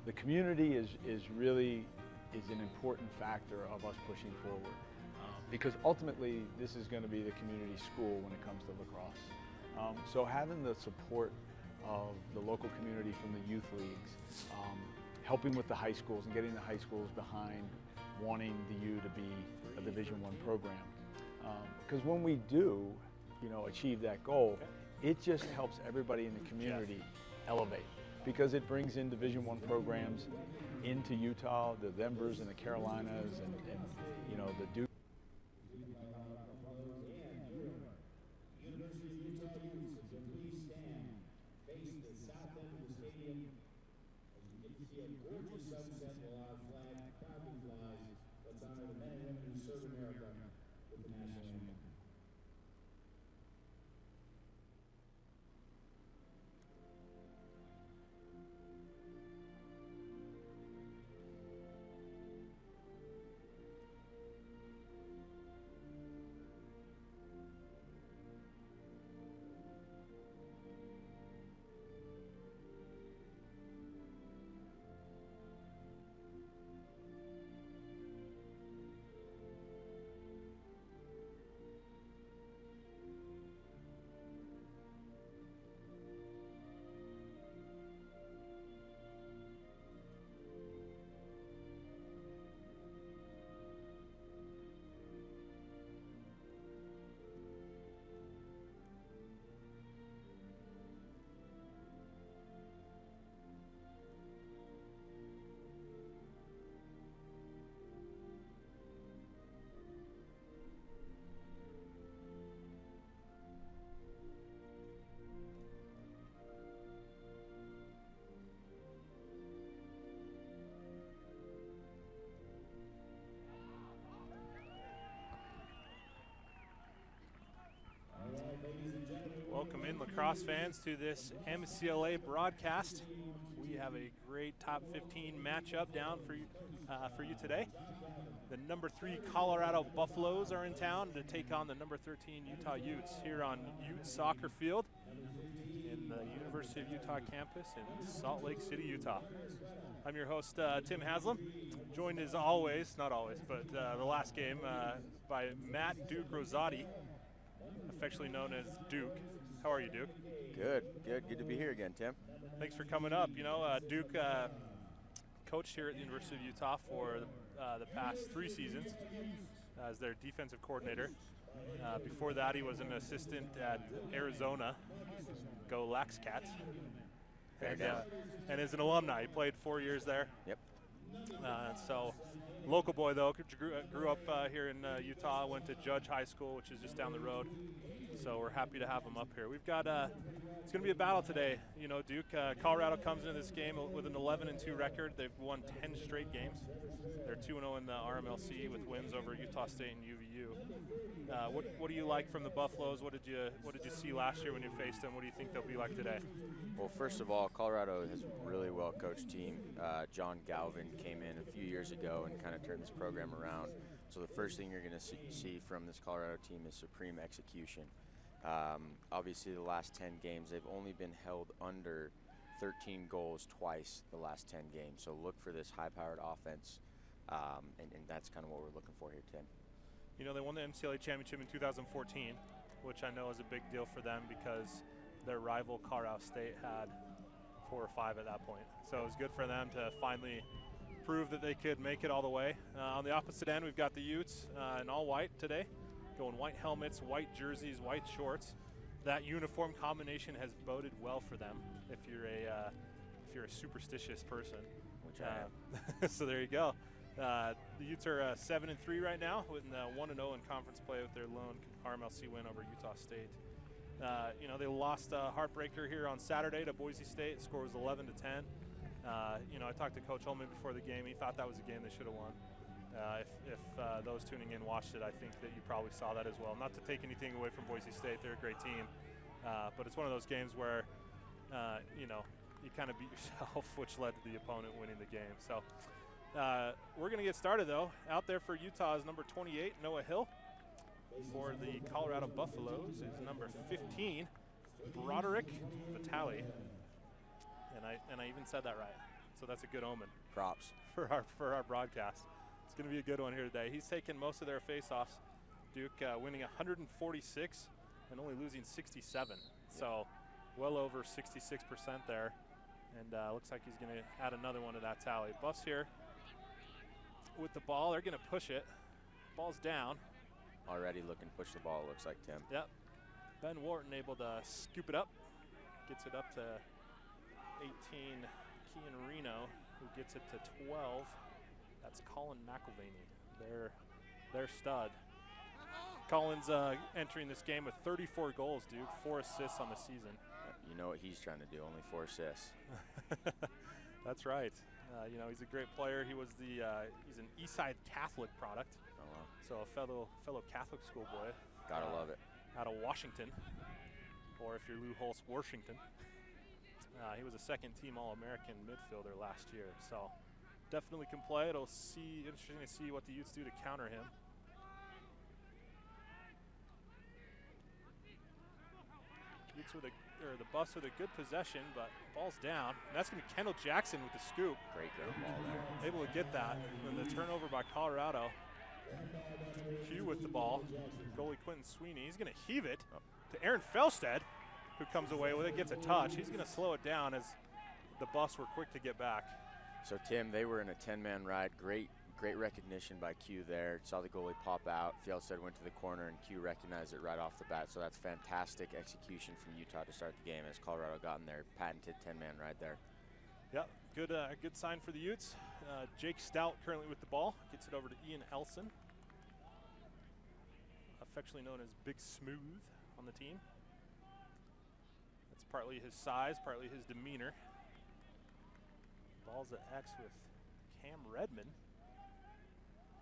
The community is an important factor of us pushing forward, because ultimately this is going to be the community school when it comes to lacrosse. So having the support of the local community from the youth leagues, helping with the high schools and getting the high schools behind wanting the U to be a Division I program. Because when we do, achieve that goal, it just helps everybody in the community elevate, because it brings in Division I programs into Utah, the Denvers and the Carolinas, and the Duke. Welcome in, lacrosse fans, to this MCLA broadcast. We have a great top 15 matchup down for you today. The number 3 Colorado Buffaloes are in town to take on the number 13 Utah Utes here on Utes Soccer Field in the University of Utah campus in Salt Lake City, Utah. I'm your host, Tim Haslam, joined as always, not always, but the last game by Matt Duke Rosati, affectionately known as Duke. How are you, Duke? Good to be here again, Tim. Thanks for coming up. Duke coached here at the University of Utah for the past 3 seasons as their defensive coordinator. Before that, he was an assistant at Arizona. Go Lax Cats. And is an alumni. He played 4 years there. Yep. So, local boy though, grew up here in Utah, went to Judge High School, which is just down the road. So we're happy to have him up here. We've got, it's going to be a battle today. Duke, Colorado comes into this game with an 11-2 record. They've won 10 straight games. They're 2-0 in the RMLC with wins over Utah State and UVU. What do you like from the Buffaloes? What did you see last year when you faced them? What do you think they'll be like today? Well, first of all, Colorado has a really well-coached team. John Galvin came in a few years ago and kind of turned this program around. So the first thing you're going to see from this Colorado team is supreme execution. Obviously, the last 10 games, they've only been held under 13 goals twice the last 10 games. So look for this high-powered offense, and that's kind of what we're looking for here, Tim. They won the MCLA championship in 2014, which I know is a big deal for them because their rival Colorado State had 4 or 5 at that point. So it was good for them to finally prove that they could make it all the way. On the opposite end, we've got the Utes in all white today, going white helmets, white jerseys, white shorts. That uniform combination has boded well for them if you're a superstitious person. Which I am. So there you go. The Utes are 7-3 right now, with 1-0 in conference play with their lone RMLC win over Utah State. They lost a heartbreaker here on Saturday to Boise State. The score was 11-10. I talked to Coach Holman before the game. He thought that was a game they should have won. If those tuning in watched it, I think that you probably saw that as well. Not to take anything away from Boise State, they're a great team, but it's one of those games where you kind of beat yourself, which led to the opponent winning the game. So we're going to get started though. Out there for Utah is number 28, Noah Hill. For the Colorado Buffaloes is number 15, Broderick Vitale. And I even said that right. so that's a good omen Props. for our broadcast. It's going to be a good one here today. He's taken most of their face-offs. Duke winning 146 and only losing 67. So well over 66% there. And looks like he's going to add another one to that tally. Buffs here with the ball. They're going to push it. Ball's down. Already looking to push the ball, looks like, Tim. Yep. Ben Wharton able to scoop it up. Gets it up to 18, Kean Reno, who gets it to 12. That's Colin McElvaney, their stud. Colin's entering this game with 34 goals, Duke, 4 assists on the season. You know what he's trying to do, only 4 assists. That's right. You know, he's a great player. He was he's an Eastside Catholic product. Oh, wow. So a fellow Catholic schoolboy. Gotta love it. Out of Washington, or if you're Lou Holtz, Washington. He was a second-team All-American midfielder last year, so definitely can play. Interesting to see what the Utes do to counter him. Utes with the Buffs with a good possession, but ball's down. And that's going to be Kendall Jackson with the scoop. Great ground ball there. Able to get that. And the turnover by Colorado. Hugh with the ball. Goalie Quentin Sweeney. He's going to heave it to Aaron Felstead, who comes away with it, gets a touch. He's going to slow it down as the Buffs were quick to get back. So, Tim, they were in a 10-man ride. Great recognition by Q there. Saw the goalie pop out. Felstead went to the corner, and Q recognized it right off the bat. So that's fantastic execution from Utah to start the game as Colorado got in their patented 10-man ride there. Yep, good sign for the Utes. Jake Stout currently with the ball. Gets it over to Ian Elson, affectionately known as Big Smooth on the team. That's partly his size, partly his demeanor. Ball's at X with Cam Redmond.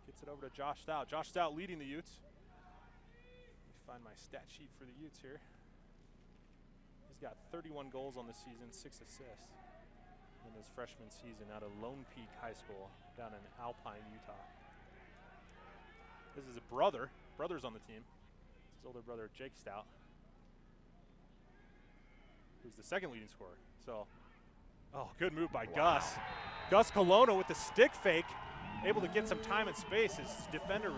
Gets it over to Josh Stout. Josh Stout leading the Utes. Let me find my stat sheet for the Utes here. He's got 31 goals on the season, 6 assists in his freshman season out of Lone Peak High School down in Alpine, Utah. This is a brother's on the team. It's his older brother, Jake Stout, who's the second leading scorer. So, good move by Gus. Gus Colonna with the stick fake, able to get some time and space. His defender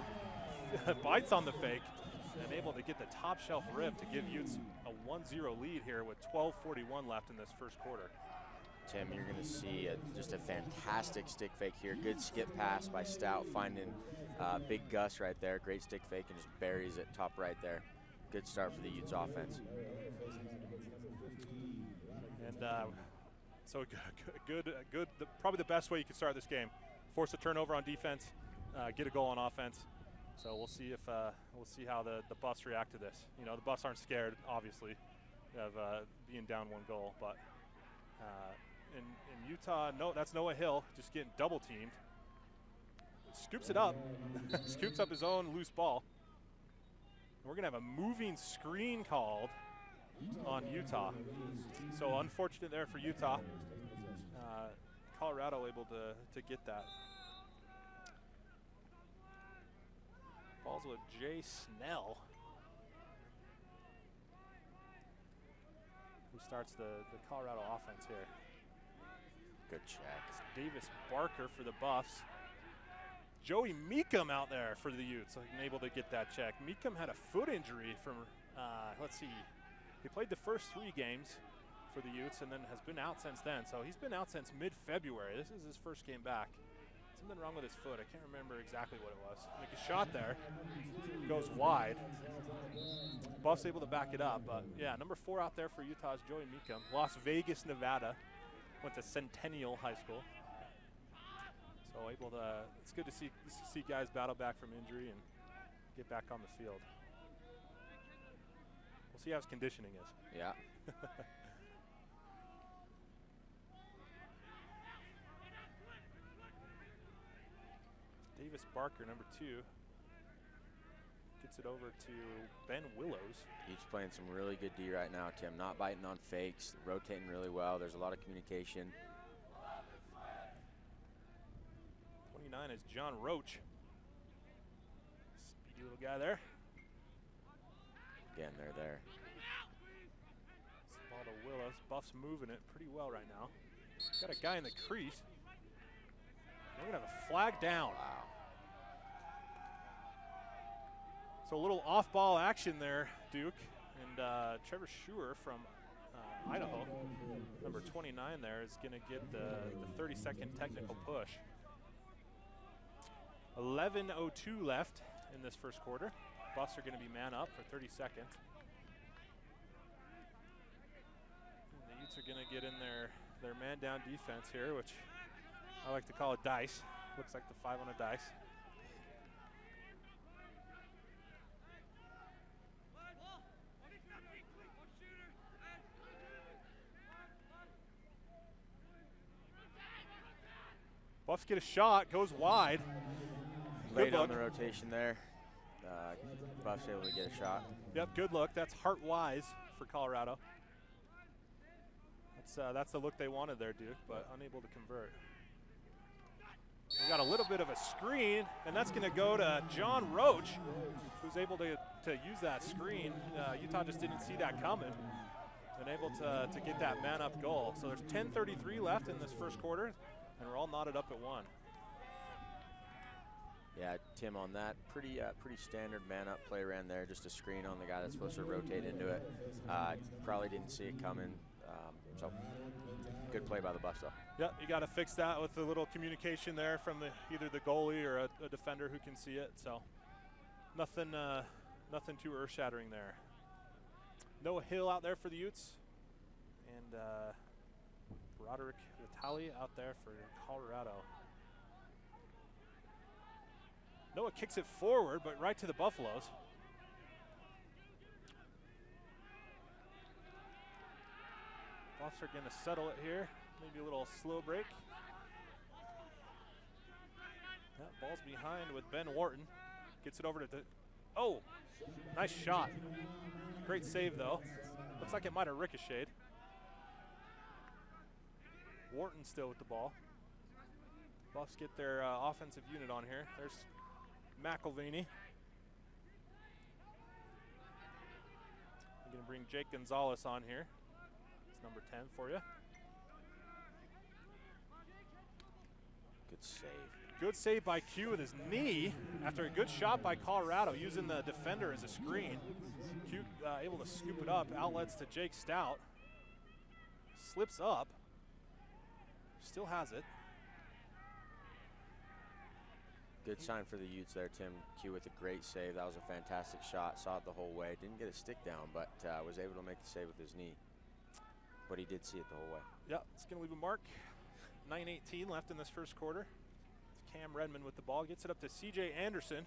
bites on the fake and able to get the top shelf rip to give Utes a 1-0 lead here with 12:41 left in this first quarter. Tim, you're going to see just a fantastic stick fake here. Good skip pass by Stout, finding Big Gus right there. Great stick fake and just buries it top right there. Good start for the Utes offense. And so good. Probably the best way you can start this game. Force a turnover on defense, get a goal on offense. So we'll see how the Buffs react to this. You know, the Buffs aren't scared, obviously, of being down 1 goal, but in Utah, no, that's Noah Hill just getting double teamed. Scoops it up, scoops up his own loose ball. And we're gonna have a moving screen called on Utah. So unfortunate there for Utah. Colorado able to get that. Balls with Jay Snell, who starts the Colorado offense here. Good check. It's Davis Barker for the Buffs. Joey Meekum out there for the Utes, able to get that check. Meekum had a foot injury from, let's see, he played the first 3 games for the Utes and then has been out since then. So he's been out since mid-February. This is his first game back. Something wrong with his foot. I can't remember exactly what it was. Make a shot there. Goes wide. Buffs able to back it up. But yeah, number 4 out there for Utah's Joey Meekum. Las Vegas, Nevada. Went to Centennial High School. So it's good to see guys battle back from injury and get back on the field. We'll see how his conditioning is. Yeah. Davis Barker, number 2, gets it over to Ben Willows. He's playing some really good D right now, Tim. Not biting on fakes, rotating really well. There's a lot of communication. 29 is John Roach. Speedy little guy there. Again, they're there. Ball to Willows. Buffs moving it pretty well right now. Got a guy in the crease. We're going to have a flag down. Wow. So a little off-ball action there, Duke. And Trevor Schuer from Idaho, number 29 there, is going to get the 30-second technical push. 11:02 left in this first quarter. Buffs are going to be man up for 30 seconds. And the Utes are going to get in their man-down defense here, which I like to call a dice. Looks like the 5 on a dice. Buffs get a shot, goes wide. Late on the rotation there. Buffs able to get a shot. Yep, good look. That's Hart Wise for Colorado. That's the look they wanted there, Duke, but unable to convert. We got a little bit of a screen, and that's going to go to John Roach, who's able to use that screen. Utah just didn't see that coming, and able to get that man-up goal. So there's 10:33 left in this first quarter, and we're all knotted up at 1. Yeah, Tim, on that, pretty standard man-up play ran there. Just a screen on the guy that's supposed to rotate into it. Probably didn't see it coming. So good play by the Buffs, though. Yep, you got to fix that with a little communication there from either the goalie or a defender who can see it. So nothing too earth-shattering there. Noah Hill out there for the Utes, and Broderick Vitale out there for Colorado. Noah kicks it forward, but right to the Buffaloes. Buffs are going to settle it here. Maybe a little slow break. That ball's behind with Ben Wharton. Gets it over to oh, nice shot. Great save, though. Looks like it might have ricocheted. Wharton still with the ball. Buffs get their offensive unit on here. There's McElvaney. I'm going to bring Jake Gonzalez on here. It's number 10 for you. Good save. Good save by Q with his knee after a good shot by Colorado, using the defender as a screen. Q able to scoop it up. Outlets to Jake Stout. Slips up. Still has it. Good sign for the Utes there, Tim. Q with a great save. That was a fantastic shot. Saw it the whole way. Didn't get a stick down, but was able to make the save with his knee. But he did see it the whole way. Yep, it's going to leave a mark. 9:18 left in this first quarter. It's Cam Redmond with the ball. Gets it up to CJ Anderson,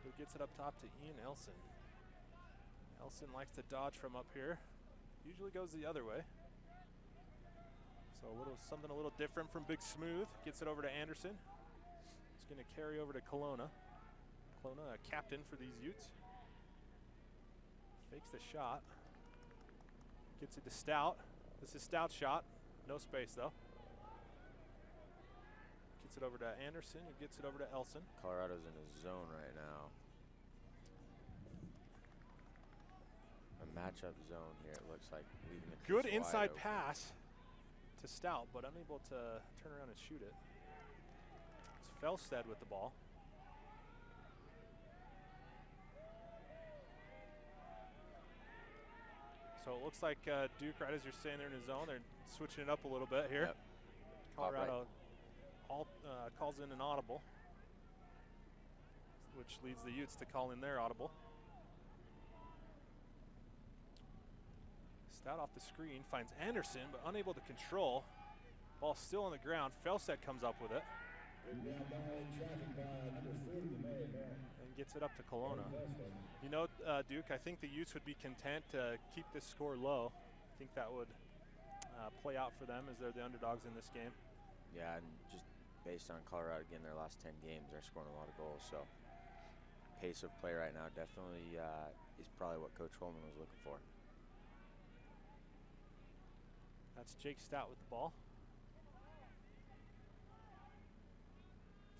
who gets it up top to Ian Elson. Elson likes to dodge from up here. Usually goes the other way. So something a little different from Big Smooth. Gets it over to Anderson. It's going to carry over to Kelowna. Kelowna, a captain for these Utes. Fakes the shot. Gets it to Stout. This is Stout's shot. No space, though. Gets it over to Anderson, who gets it over to Elson. Colorado's in a zone right now. A matchup zone here, it looks like. Leaving the Good crease inside wide pass to Stout, but unable to turn around and shoot it. It's Felstead with the ball. So it looks like Duke, right as you're saying, they're in his zone. They're switching it up a little bit here. Yep. Colorado calls in an audible, which leads the Utes to call in their audible. Stout off the screen, finds Anderson, but unable to control. Ball still on the ground. Felstead comes up with it. And gets it up to Kelowna. You know, Duke, I think the Utes would be content to keep this score low. I think that would play out for them as they're the underdogs in this game. Yeah, and just based on Colorado, again, their last 10 games, they're scoring a lot of goals. So pace of play right now definitely is probably what Coach Holman was looking for. That's Jake Stout with the ball.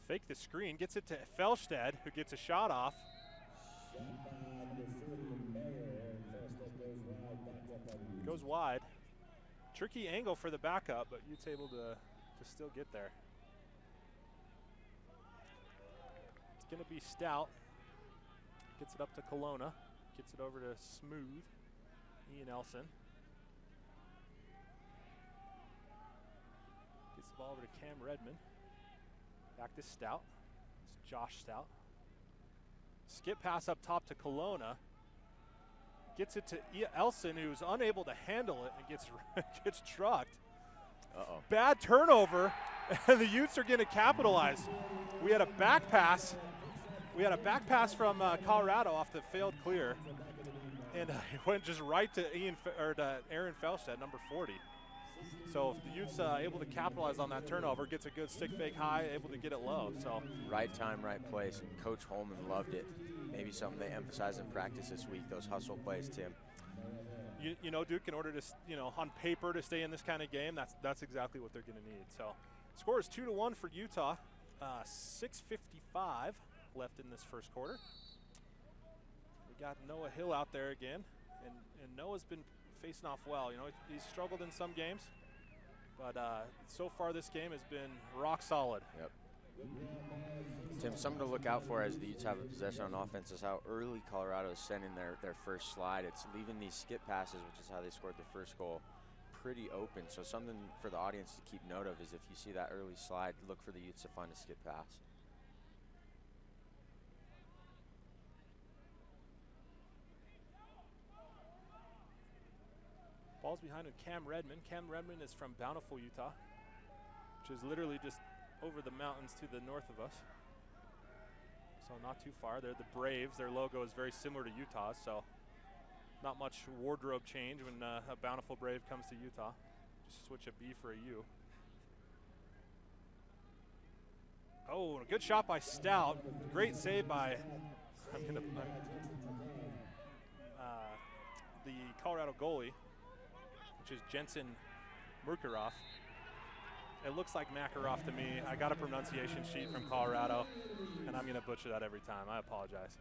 Fake the screen, gets it to Felstead, who gets a shot off. Goes wide. Tricky angle for the backup, but Utes able to still get there. It's going to be Stout. Gets it up to Kelowna. Gets it over to Smooth. Ian Elson. Gets the ball over to Cam Redmond. Back to Stout. It's Josh Stout. Skip pass up top to Kelowna. Gets it to Elson, who's unable to handle it and gets trucked. Uh-oh. Bad turnover, and the Utes are going to capitalize. We had a back pass. We had a back pass from Colorado off the failed clear, and it went just right to Aaron Felstad, number 40. So the Utes able to capitalize on that turnover, gets a good stick fake high, able to get it low. So right time, right place. And Coach Holman loved it. Maybe something they emphasize in practice this week, those hustle plays, Tim. You know, Duke, in order to, on paper to stay in this kind of game, that's exactly what they're going to need. So score is 2-1 for Utah. 6:55 left in this first quarter. We got Noah Hill out there again, and Noah's been facing off well. You know, he's struggled in some games, but so far this game has been rock solid. Yep. Tim, something to look out for as the Utes have a possession on offense is how early Colorado is sending their first slide. It's leaving these skip passes, which is how they scored the first goal, pretty open. So something for the audience to keep note of is if you see that early slide, look for the Utes to find a skip pass. Ball's behind with Cam Redmond. Cam Redmond is from Bountiful, Utah, which is literally just over the mountains to the north of us. So not too far. They're the Braves. Their logo is very similar to Utah's, so not much wardrobe change when a Bountiful Brave comes to Utah. Just switch a B for a U. Oh, a good shot by Stout. Great save by the Colorado goalie, which is Jensen Murkaroff. It looks like Makarov to me. I got a pronunciation sheet from Colorado, and I'm going to butcher that every time. I apologize.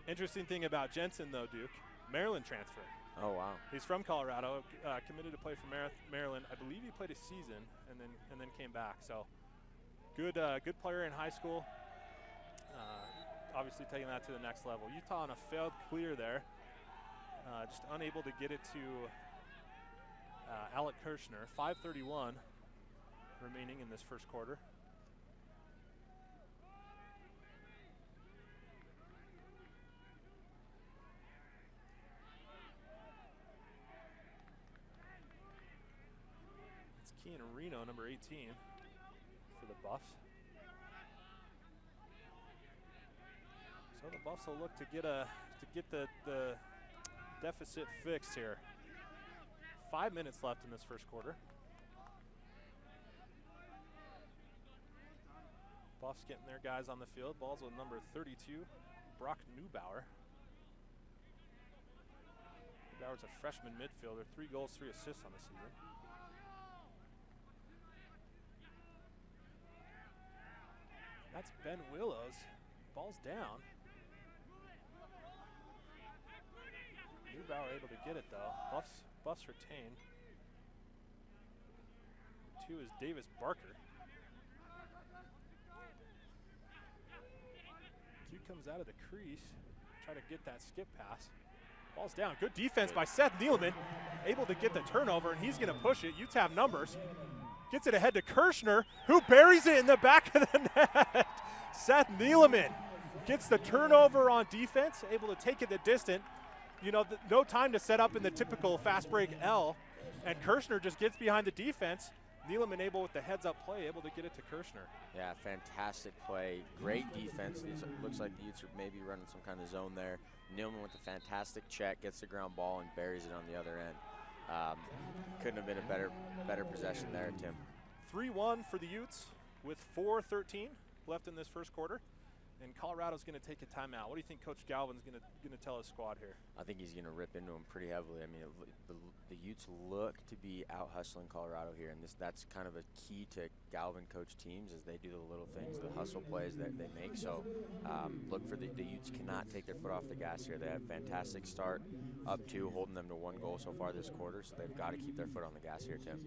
Interesting thing about Jensen, though, Duke, Maryland transfer. Oh, wow. He's from Colorado, committed to play for Maryland. I believe he played a season and then came back. So good player in high school. Obviously taking that to the next level. Utah on a failed clear there. Just unable to get it to Alec Kirshner. 5:31 remaining in this first quarter. It's Kean Reno, number 18, for the Buffs. So the Buffs will look to get the deficit fixed here. 5 minutes left in this first quarter. Buffs getting their guys on the field. Ball's with number 32, Brock Neubauer. Neubauer's a freshman midfielder, 3 goals, 3 assists on the season. That's Ben Willows. Ball's down. Neubauer able to get it though. Buffs retain. 2 is Davis Barker. Q comes out of the crease, try to get that skip pass. Ball's down. Good defense by Seth Neeleman. Able to get the turnover, and he's going to push it. Utes have numbers. Gets it ahead to Kirshner, who buries it in the back of the net. Seth Neeleman gets the turnover on defense, able to take it the distance. You know, no time to set up in the typical fast break L, and Kirshner just gets behind the defense. Neeleman able with the heads-up play, able to get it to Kirshner. Yeah, fantastic play. Great defense. Looks like the Utes are maybe running some kind of zone there. Neeleman with a fantastic check, gets the ground ball and buries it on the other end. Couldn't have been a better possession there, Tim. 3-1 for the Utes with 4:13 left in this first quarter. and Colorado's going to take a timeout. What do you think Coach Galvin's going to tell his squad here? I think he's going to rip into them pretty heavily. I mean, the Utes look to be out hustling Colorado here, and that's kind of a key to Galvin coach teams is they do the little things, the hustle plays that they make. So look for the Utes cannot take their foot off the gas here. They have a fantastic start, up 2, holding them to 1 goal so far this quarter. So they've got to keep their foot on the gas here, Tim.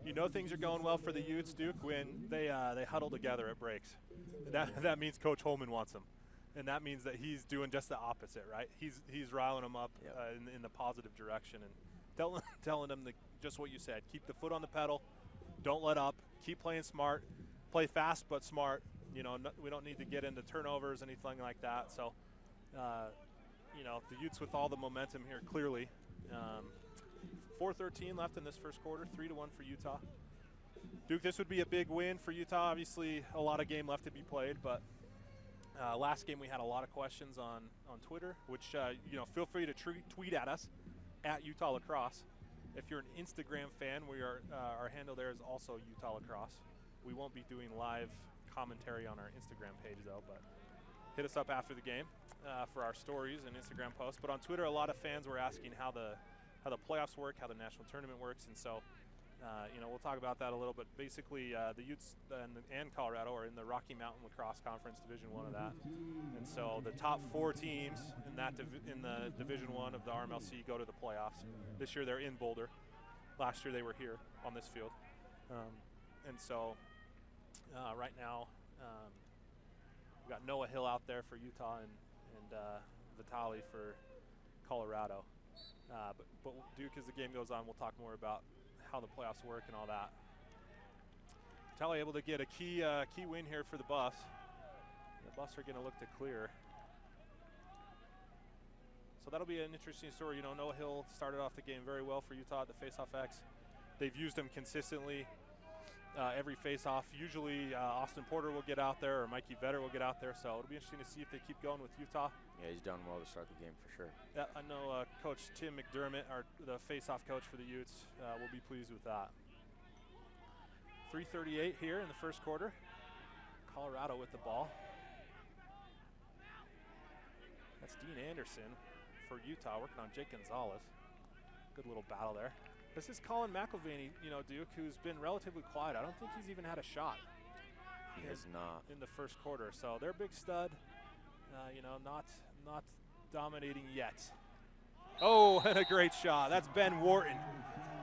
You know things are going well for the Utes, Duke, when they huddle together at breaks. That means Coach Holman wants them. And that means that he's doing just the opposite, right? He's riling them up in the positive direction and telling them just what you said. Keep the foot on the pedal. Don't let up. Keep playing smart. Play fast but smart. You know, we don't need to get into turnovers, anything like that. So, you know, the Utes with all the momentum here, clearly. 4:13 left in this first quarter, 3-1 for Utah. Duke, this would be a big win for Utah. Obviously, a lot of game left to be played, but last game we had a lot of questions on Twitter, which, you know, feel free to tweet at us at Utah Lacrosse. If you're an Instagram fan, our handle there is also Utah Lacrosse. We won't be doing live commentary on our Instagram page, though, but hit us up after the game for our stories and Instagram posts. But on Twitter, a lot of fans were asking how the playoffs work, how the national tournament works, and so you know, we'll talk about that a little bit. Basically, the Utes and Colorado are in the Rocky Mountain Lacrosse Conference, Division I of that, and so the top 4 teams in the Division I of the RMLC go to the playoffs. This year they're in Boulder. Last year they were here on this field, and so right now we've got Noah Hill out there for Utah and Vitali for Colorado. But Duke, as the game goes on, we'll talk more about how the playoffs work and all that. Vitali able to get a key win here for the Buffs. The Buffs are going to look to clear. So that'll be an interesting story. You know, Noah Hill started off the game very well for Utah at the Faceoff X. They've used him consistently every faceoff. Usually Austin Porter will get out there or Mikey Vetter will get out there. So it'll be interesting to see if they keep going with Utah. Yeah, he's done well to start the game for sure. Yeah, I know Coach Tim McDermott, the face-off coach for the Utes, will be pleased with that. 3:38 here in the first quarter. Colorado with the ball. That's Dean Anderson for Utah working on Jake Gonzalez. Good little battle there. This is Colin McElvaney, you know, Duke, who's been relatively quiet. I don't think he's even had a shot. He has not. In the first quarter. So their big stud, you know, not dominating yet. Oh, and a great shot. That's Ben Wharton,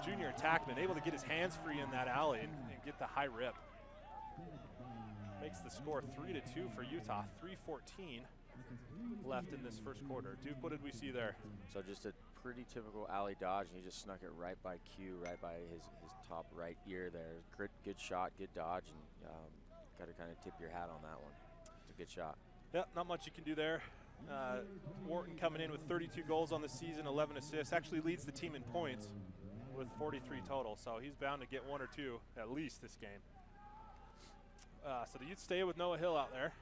junior attackman, able to get his hands free in that alley and get the high rip. Makes the score 3-2 for Utah. 3:14 left in this first quarter. Duke, what did we see there? So just a pretty typical alley dodge, and he just snuck it right by Q, right by his top right ear there. Good shot, good dodge, and got to kind of tip your hat on that one. It's a good shot. Yep, not much you can do there. Wharton coming in with 32 goals on the season, 11 assists. Actually leads the team in points with 43 total, so he's bound to get 1 or 2 at least this game. So the Utes stay with Noah Hill out there.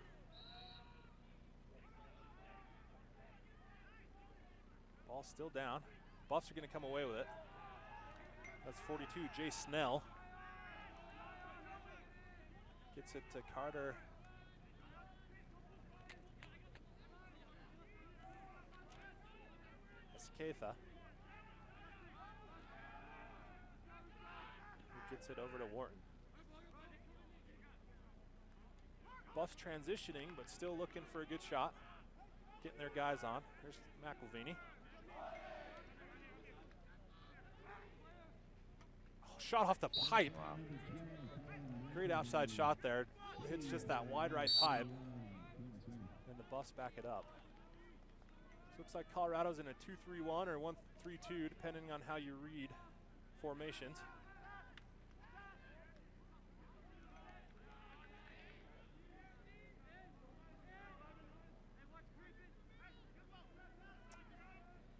Ball still down. Buffs are going to come away with it. That's 42, Jay Snell. Gets it to Carter. Esqueza. Who gets it over to Wharton. Buffs transitioning, but still looking for a good shot. Getting their guys on. There's McElvaney. Shot off the pipe. Wow. Great outside shot there. Hits just that wide right pipe. And the Buffs back it up. So looks like Colorado's in a 2-3-1 or 1-3-2, depending on how you read formations.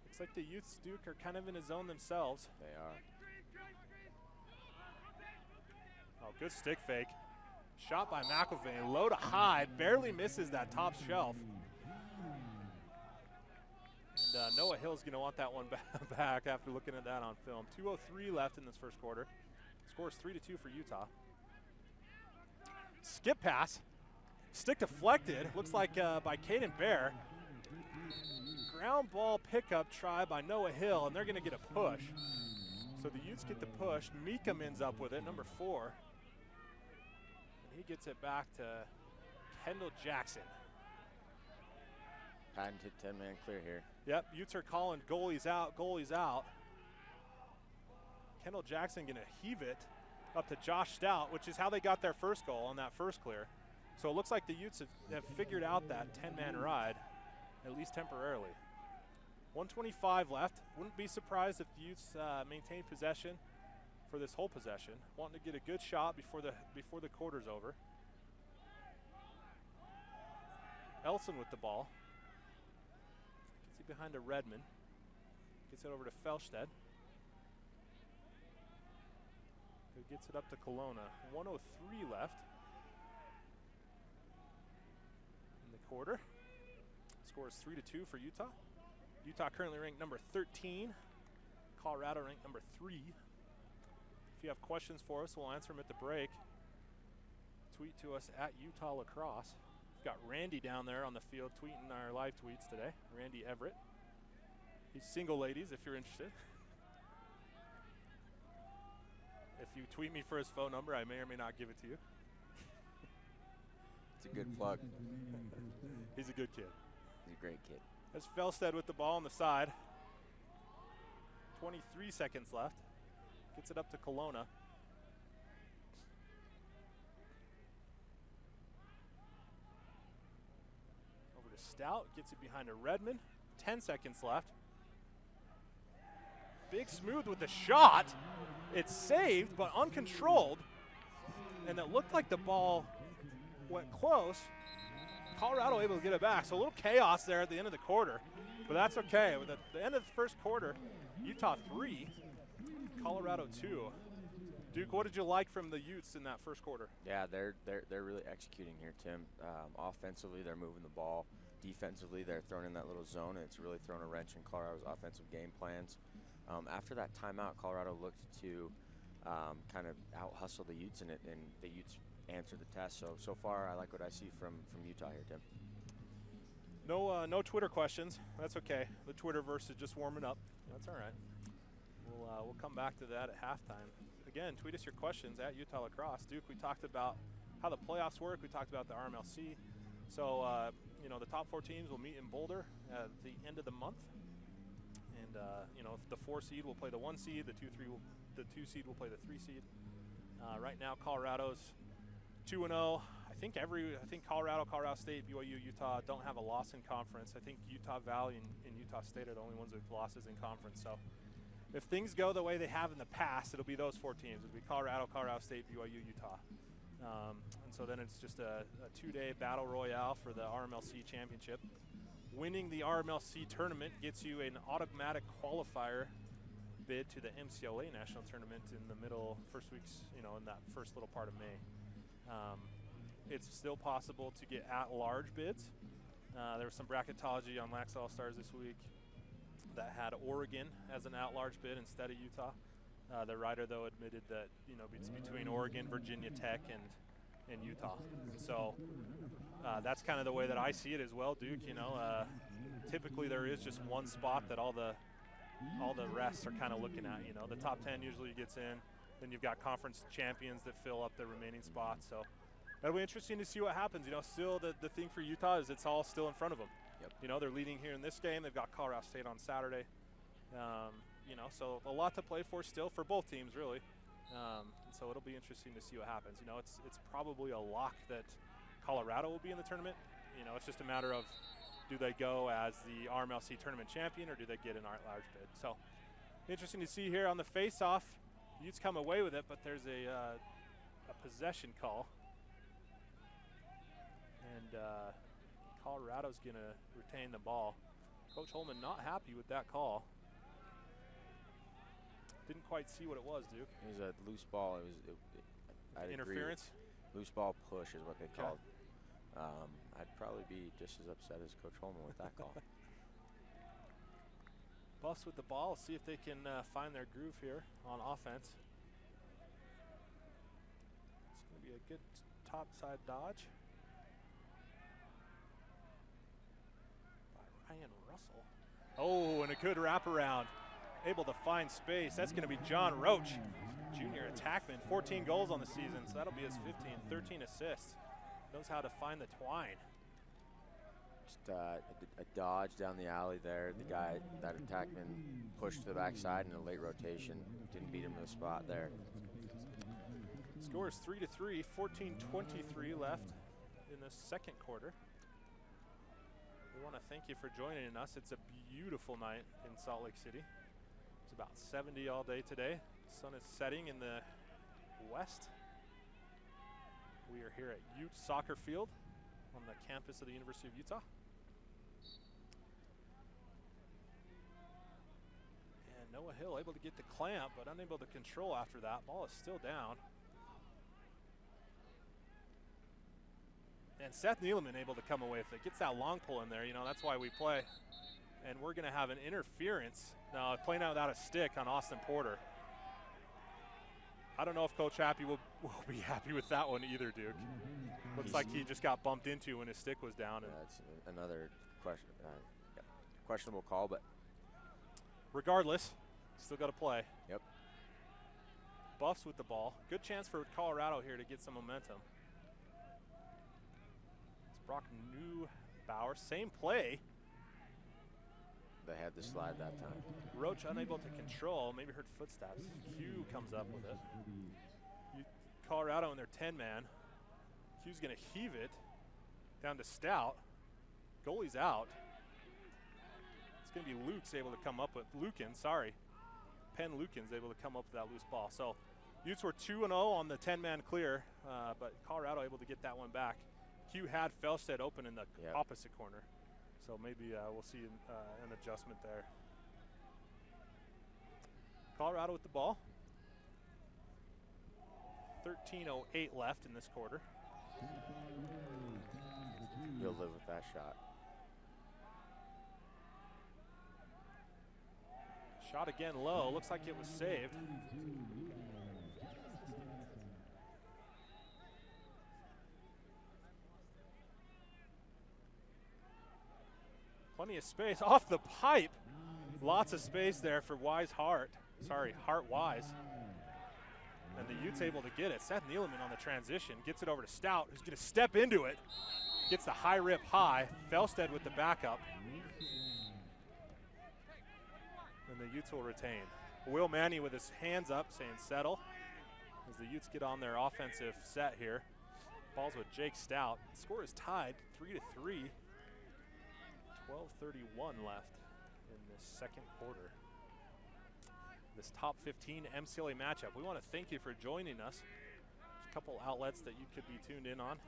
Looks like the Utes, Duke, are kind of in a zone themselves. They are. Oh, good stick fake. Shot by McElvaney, low to high, barely misses that top shelf. And Noah Hill's going to want that one back after looking at that on film. 2:03 left in this first quarter. Scores 3-2 for Utah. Skip pass. Stick deflected, looks like by Caden Bear. Ground ball pickup try by Noah Hill, and they're going to get a push. So the Utes get the push. Meekum ends up with it, number 4. And he gets it back to Kendall Jackson. Patented 10-man clear here. Yep, Utes are calling goalies out, goalies out. Kendall Jackson going to heave it up to Josh Stout, which is how they got their first goal on that first clear. So it looks like the Utes have figured out that 10-man ride, at least temporarily. 1:25 left. Wouldn't be surprised if the Utes maintain possession for this whole possession. Wanting to get a good shot before the quarter's over. Elson with the ball. Gets it behind to Redmond. Gets it over to Felstead. Who gets it up to Kelowna. 1:03 left in the quarter. Score is 3-2 for Utah. Utah currently ranked number 13. Colorado ranked number 3. If you have questions for us, we'll answer them at the break. Tweet to us at Utah Lacrosse. We've got Randy down there on the field tweeting our live tweets today. Randy Everett. He's single, ladies, if you're interested. If you tweet me for his phone number, I may or may not give it to you. It's a good plug. He's a good kid. He's a great kid. That's Felstead with the ball on the side. 23 seconds left. Gets it up to Kelowna. Over to Stout. Gets it behind a Redmond. 10 seconds left. Big Smooth with the shot. It's saved, but uncontrolled. And it looked like the ball went close. Colorado able to get it back. So a little chaos there at the end of the quarter, but that's okay. With the end of the first quarter, Utah 3, Colorado 2. Duke, what did you like from the Utes in that first quarter? Yeah, they're really executing here, Tim. Offensively, they're moving the ball. Defensively, they're throwing in that little zone, and it's really thrown a wrench in Colorado's offensive game plans. After that timeout, Colorado looked to kind of out-hustle the Utes, and the Utes answered the test. So far, I like what I see from Utah here, Tim. No Twitter questions. That's okay. The Twitterverse is just warming up. That's all right. We'll come back to that at halftime. Again, tweet us your questions at Utah Lacrosse. Duke, we talked about how the playoffs work. We talked about the RMLC. So, the top 4 teams will meet in Boulder at the end of the month. And, the 4 seed will play the 1 seed. The 2 seed will play the 3 seed. Right now, Colorado's 2-0. I think Colorado, Colorado State, BYU, Utah don't have a loss in conference. I think Utah Valley and Utah State are the only ones with losses in conference. So if things go the way they have in the past, it'll be those 4 teams. It'll be Colorado, Colorado State, BYU, Utah. And so then it's just a 2-day battle royale for the RMLC championship. Winning the RMLC tournament gets you an automatic qualifier bid to the MCLA national tournament in the first weeks, in that first little part of May. It's still possible to get at-large bids. There was some bracketology on Lax All-Stars this week that had Oregon as an at-large bid instead of Utah. The writer, though, admitted that it's between Oregon, Virginia Tech, and Utah. So that's kind of the way that I see it as well, Duke. Typically there is just one spot that all the rest are kind of looking at. The top 10 usually gets in. Then you've got conference champions that fill up the remaining spots. So that'll be interesting to see what happens. Still the thing for Utah is it's all still in front of them. Yep. They're leading here in this game. They've got Colorado State on Saturday. So a lot to play for still for both teams, really. And so it'll be interesting to see what happens. It's probably a lock that Colorado will be in the tournament. It's just a matter of, do they go as the RMLC tournament champion or do they get an at-large bid? So interesting to see here on the face-off. Utes come away with it, but there's a possession call. And Colorado's going to retain the ball. Coach Holman not happy with that call. Didn't quite see what it was, Duke. It was a loose ball. I'd interference? Loose ball push is what they called. I'd probably be just as upset as Coach Holman with that call. Buffs with the ball. See if they can find their groove here on offense. It's going to be a good topside dodge. Muscle. Oh, and a good wraparound. Able to find space. That's going to be John Roach, junior attackman. 14 goals on the season, so that'll be his 15, 13 assists. Knows how to find the twine. Just a dodge down the alley there. The guy, that attackman, pushed to the backside in a late rotation. Didn't beat him to the spot there. Score is 3-3, 14:23 left in the second quarter. We want to thank you for joining us. It's a beautiful night in Salt Lake City. It's about 70 all day today. Sun is setting in the west. We are here at Utes Soccer Field on the campus of the University of Utah. And Noah Hill able to get the clamp, but unable to control after that. Ball is still down. And Seth Neeleman able to come away with it. Gets that long pull in there, you know, that's why we play. And we're gonna have an interference. Now playing out without a stick on Austin Porter. I don't know if Coach Happy will be happy with that one either, Duke. Looks like he just got bumped into when his stick was down. And That's another questionable call, but regardless, still got to play. Yep. Buffs with the ball. Good chance for Colorado here to get some momentum. It's Brock Neubauer, same play. they had the slide that time. Roach unable to control, maybe heard footsteps. Q comes up with it. Colorado in their 10-man. Q's gonna heave it down to Stout. Goalie's out. It's gonna be Luke's able to come up with, Penn Lukin's able to come up with that loose ball. So Utes were 2-0 on the 10-man clear, but Colorado able to get that one back. Q had Felstead open in the opposite corner. So maybe we'll see an adjustment there. Colorado with the ball. 13:08 left in this quarter. You'll live with that shot. Shot again low. Looks like it was saved. Plenty of space off the pipe. Lots of space there for Hart Wise. And the Utes able to get it. Seth Neeleman on the transition. Gets it over to Stout, who's going to step into it. Gets the high rip high. Felstead with the backup. And the Utes will retain. Will Manny with his hands up saying settle. As the Utes get on their offensive set here. Ball's with Jake Stout. The score is tied 3-3. 12:31 left in this second quarter. This top 15 MCLA matchup. We want to thank you for joining us. There's a couple outlets that you could be tuned in on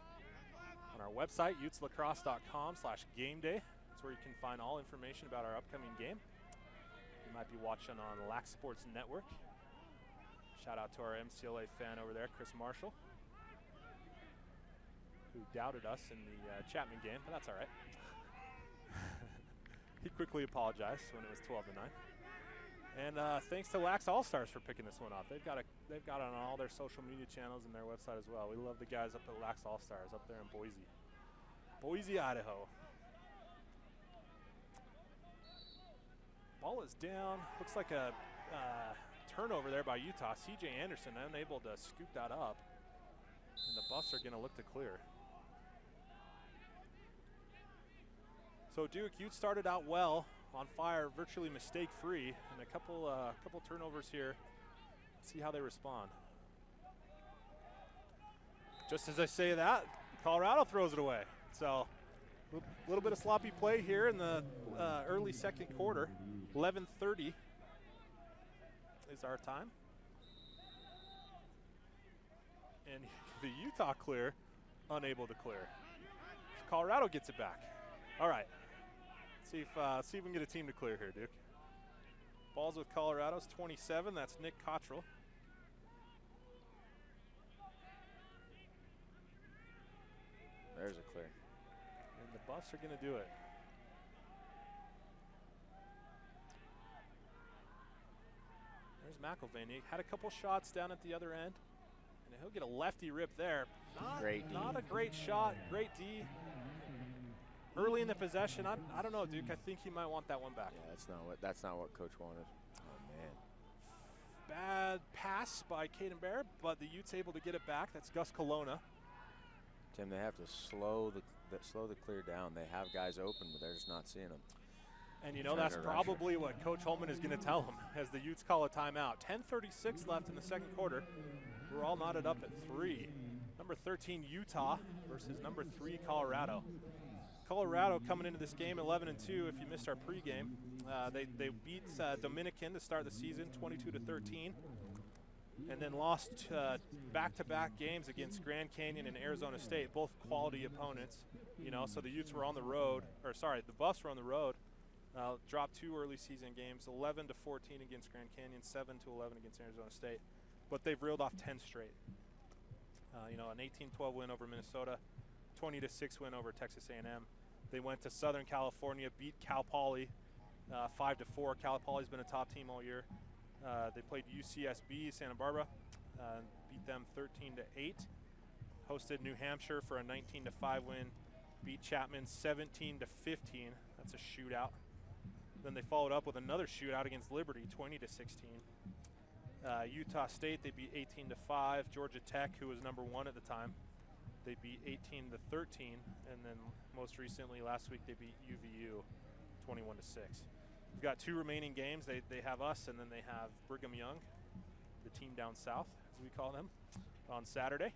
our website, uteslacrosse.com/gameday. That's where you can find all information about our upcoming game. You might be watching on Lac Sports Network. Shout out to our MCLA fan over there, Chris Marshall, who doubted us in the Chapman game, but that's all right. He quickly apologized when it was 12-9. And thanks to Lax All-Stars for picking this one up. They've got it on all their social media channels and their website as well. We love the guys up at Lax All-Stars up there in Boise, Idaho. Ball is down. Looks like a turnover there by Utah. C.J. Anderson unable to scoop that up. And the Buffs are going to look to clear. So Duke, Utes started out well, on fire, virtually mistake-free, and a couple turnovers here. See how they respond. Just as I say that, Colorado throws it away. So a little bit of sloppy play here in the early second quarter. 11:30 is our time. And the Utah clear, unable to clear. Colorado gets it back. All right. See if we can get a team to clear here, Duke. Ball's with Colorado's 27. That's Nick Cottrell. There's a clear. And the Buffs are going to do it. There's McIlvaine. Had a couple shots down at the other end. And he'll get a lefty rip there. Great D. Not a great shot. Great D. early in the possession. I don't know, Duke. I think he might want that one back. Yeah, that's not what Coach wanted. Oh man. Bad pass by Caden Bear, but the Utes able to get it back. That's Gus Colonna. Tim, they have to slow the clear down. They have guys open, but they're just not seeing them. And you know that's probably what Coach Holman is going to tell them as the Utes call a timeout. 10:36 left in the second quarter. We're all knotted up at 3. Number 13 Utah versus number 3 Colorado. Colorado coming into this game 11-2. If you missed our pregame, they beat Dominican to start the season 22-13, and then lost back-to-back games against Grand Canyon and Arizona State, both quality opponents. You know, so the Utes were on the road, or sorry, the Buffs were on the road. Dropped 2 early season games, 11-14 against Grand Canyon, 7-11 against Arizona State, but they've reeled off 10 straight. You know, an 18-12 win over Minnesota, 20-6 win over Texas A&M. They went to Southern California, beat Cal Poly 5-4. Cal Poly's been a top team all year. They played UCSB Santa Barbara, beat them 13-8. Hosted New Hampshire for a 19-5 win, beat Chapman 17-15. That's a shootout. Then they followed up with another shootout against Liberty, 20-16. Utah State, they beat 18-5. Georgia Tech, who was number 1 at the time, they beat 18-13. And then most recently, last week, they beat UVU 21-6. We've got 2 remaining games. They have us, and then they have Brigham Young, the team down south, as we call them, on Saturday.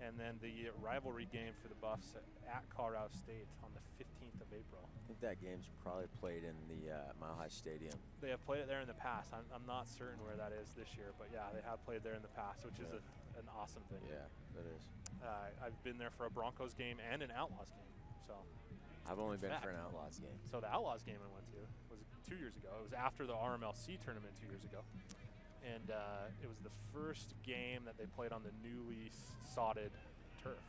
And then the rivalry game for the Buffs at Colorado State on the 15th of April. I think that game's probably played in the Mile High Stadium. They have played it there in the past. I'm not certain where that is this year, but yeah, they have played there in the past, which is an awesome thing. Yeah, that is. I've been there for a Broncos game and an Outlaws game. So I've only been for an Outlaws game. So the Outlaws game I went to was 2 years ago. It was after the RMLC tournament 2 years ago. And it was the first game that they played on the newly sodded turf.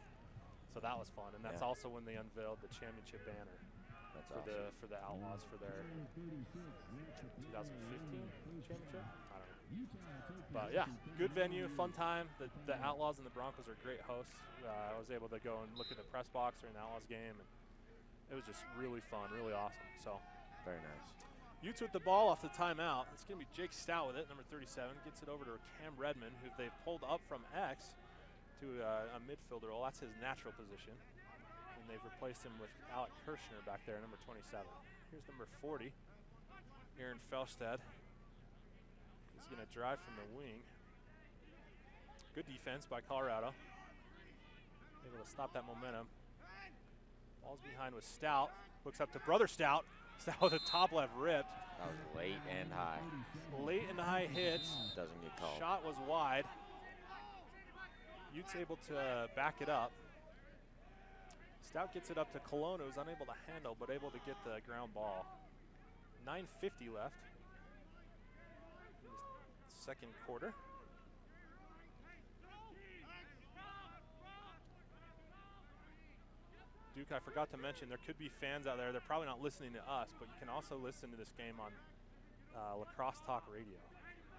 So that was fun. And that's also when they unveiled the championship banner for the Outlaws for their 2015 championship. I don't know. But yeah, good venue, fun time. The Outlaws and the Broncos are great hosts. I was able to go and look at the press box during the Outlaws game, and it was just really fun, really awesome. So very nice. Utes with the ball off the timeout. It's going to be Jake Stout with it, number 37. Gets it over to Cam Redmond, who they've pulled up from X to a midfielder role. That's his natural position. And they've replaced him with Alec Kirshner back there, number 27. Here's number 40, Aaron Felstead. He's going to drive from the wing. Good defense by Colorado. Able to stop that momentum. Ball's behind with Stout. Looks up to brother Stout. Stout with a top left ripped. That was late and high. Late and high hits. Doesn't get called. Shot was wide. Utes able to back it up. Stout gets it up to Colonna, who's unable to handle, but able to get the ground ball. 9:50 left in the second quarter. Duke, I forgot to mention, there could be fans out there. They're probably not listening to us, but you can also listen to this game on Lacrosse Talk Radio.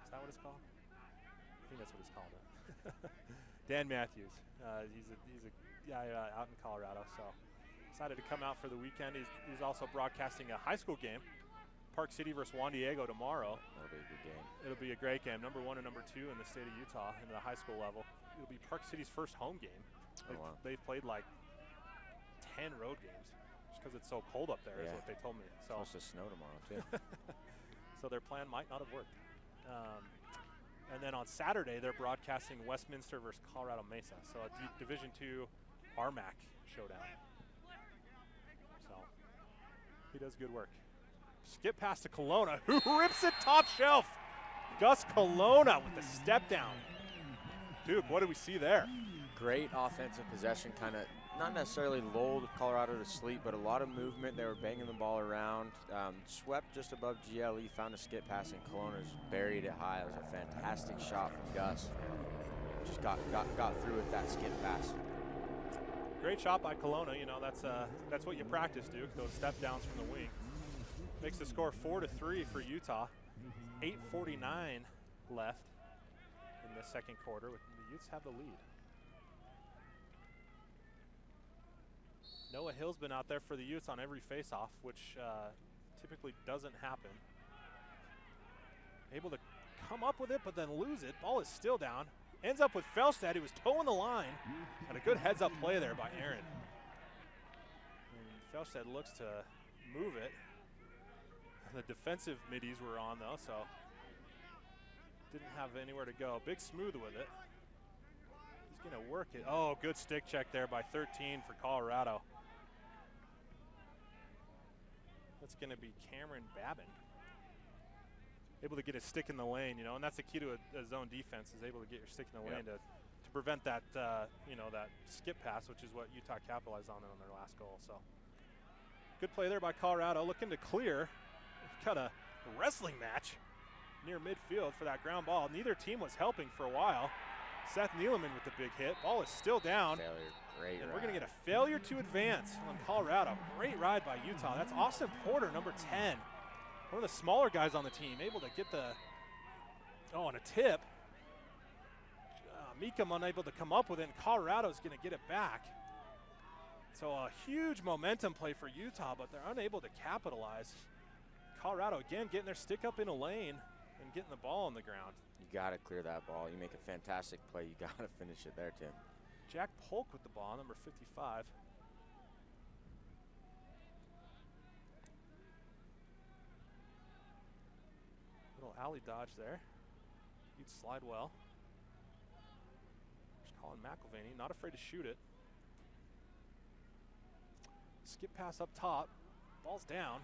Is that what it's called? I think that's what it's called. Dan Matthews. He's a guy out in Colorado, so decided to come out for the weekend. He's also broadcasting a high school game, Park City versus Juan Diego tomorrow. That'll be a good game. It'll be a great game. Number 1 and number 2 in the state of Utah in the high school level. It'll be Park City's first home game. They've played like 10 road games just because it's so cold up there is what they told me. So it's supposed to snow tomorrow too. So their plan might not have worked. And then on Saturday they're broadcasting Westminster versus Colorado Mesa. So a Division II RMAC showdown. So he does good work. Skip pass to Colonna, who rips it top shelf. Gus Colonna with the step down. Duke, what do we see there? Great offensive possession, kind of not necessarily lulled Colorado to sleep, but a lot of movement. They were banging the ball around. Swept just above GLE, found a skip pass, and Colonna's buried it high. It was a fantastic shot from Gus. Just got through with that skip pass. Great shot by Colonna. You know, that's what you practice, Duke, those step downs from the wing. Makes the score 4-3 for Utah. 8:49 left in the second quarter. The Utes have the lead. Noah Hill's been out there for the Utes on every faceoff, which typically doesn't happen. Able to come up with it, but then lose it. Ball is still down. Ends up with Felstad, who was toeing the line. And a good heads-up play there by Aaron. And Felstad looks to move it. The defensive middies were on, though, so didn't have anywhere to go. Big Smooth with it. He's going to work it. Oh, good stick check there by 13 for Colorado. That's going to be Cameron Babin. Able to get a stick in the lane, you know, and that's the key to a zone defense, is able to get your stick in the lane to prevent that, you know, that skip pass, which is what Utah capitalized on their last goal. So good play there by Colorado, looking to clear. We've got a wrestling match near midfield for that ground ball. Neither team was helping for a while. Seth Neeleman with the big hit. Ball is still down. Failure, great and ride. we're going to get a failure to advance on Colorado. Great ride by Utah. That's Austin Porter, number 10. One of the smaller guys on the team, able to get the, on a tip. Meekum unable to come up with it, and Colorado's going to get it back. So a huge momentum play for Utah, but they're unable to capitalize. Colorado, again, getting their stick up in a lane and getting the ball on the ground. You got to clear that ball. You make a fantastic play. You got to finish it there, Tim. Jack Polk with the ball, number 55. Little alley dodge there. You'd slide well. There's Colin McElvaney, not afraid to shoot it. Skip pass up top. Ball's down.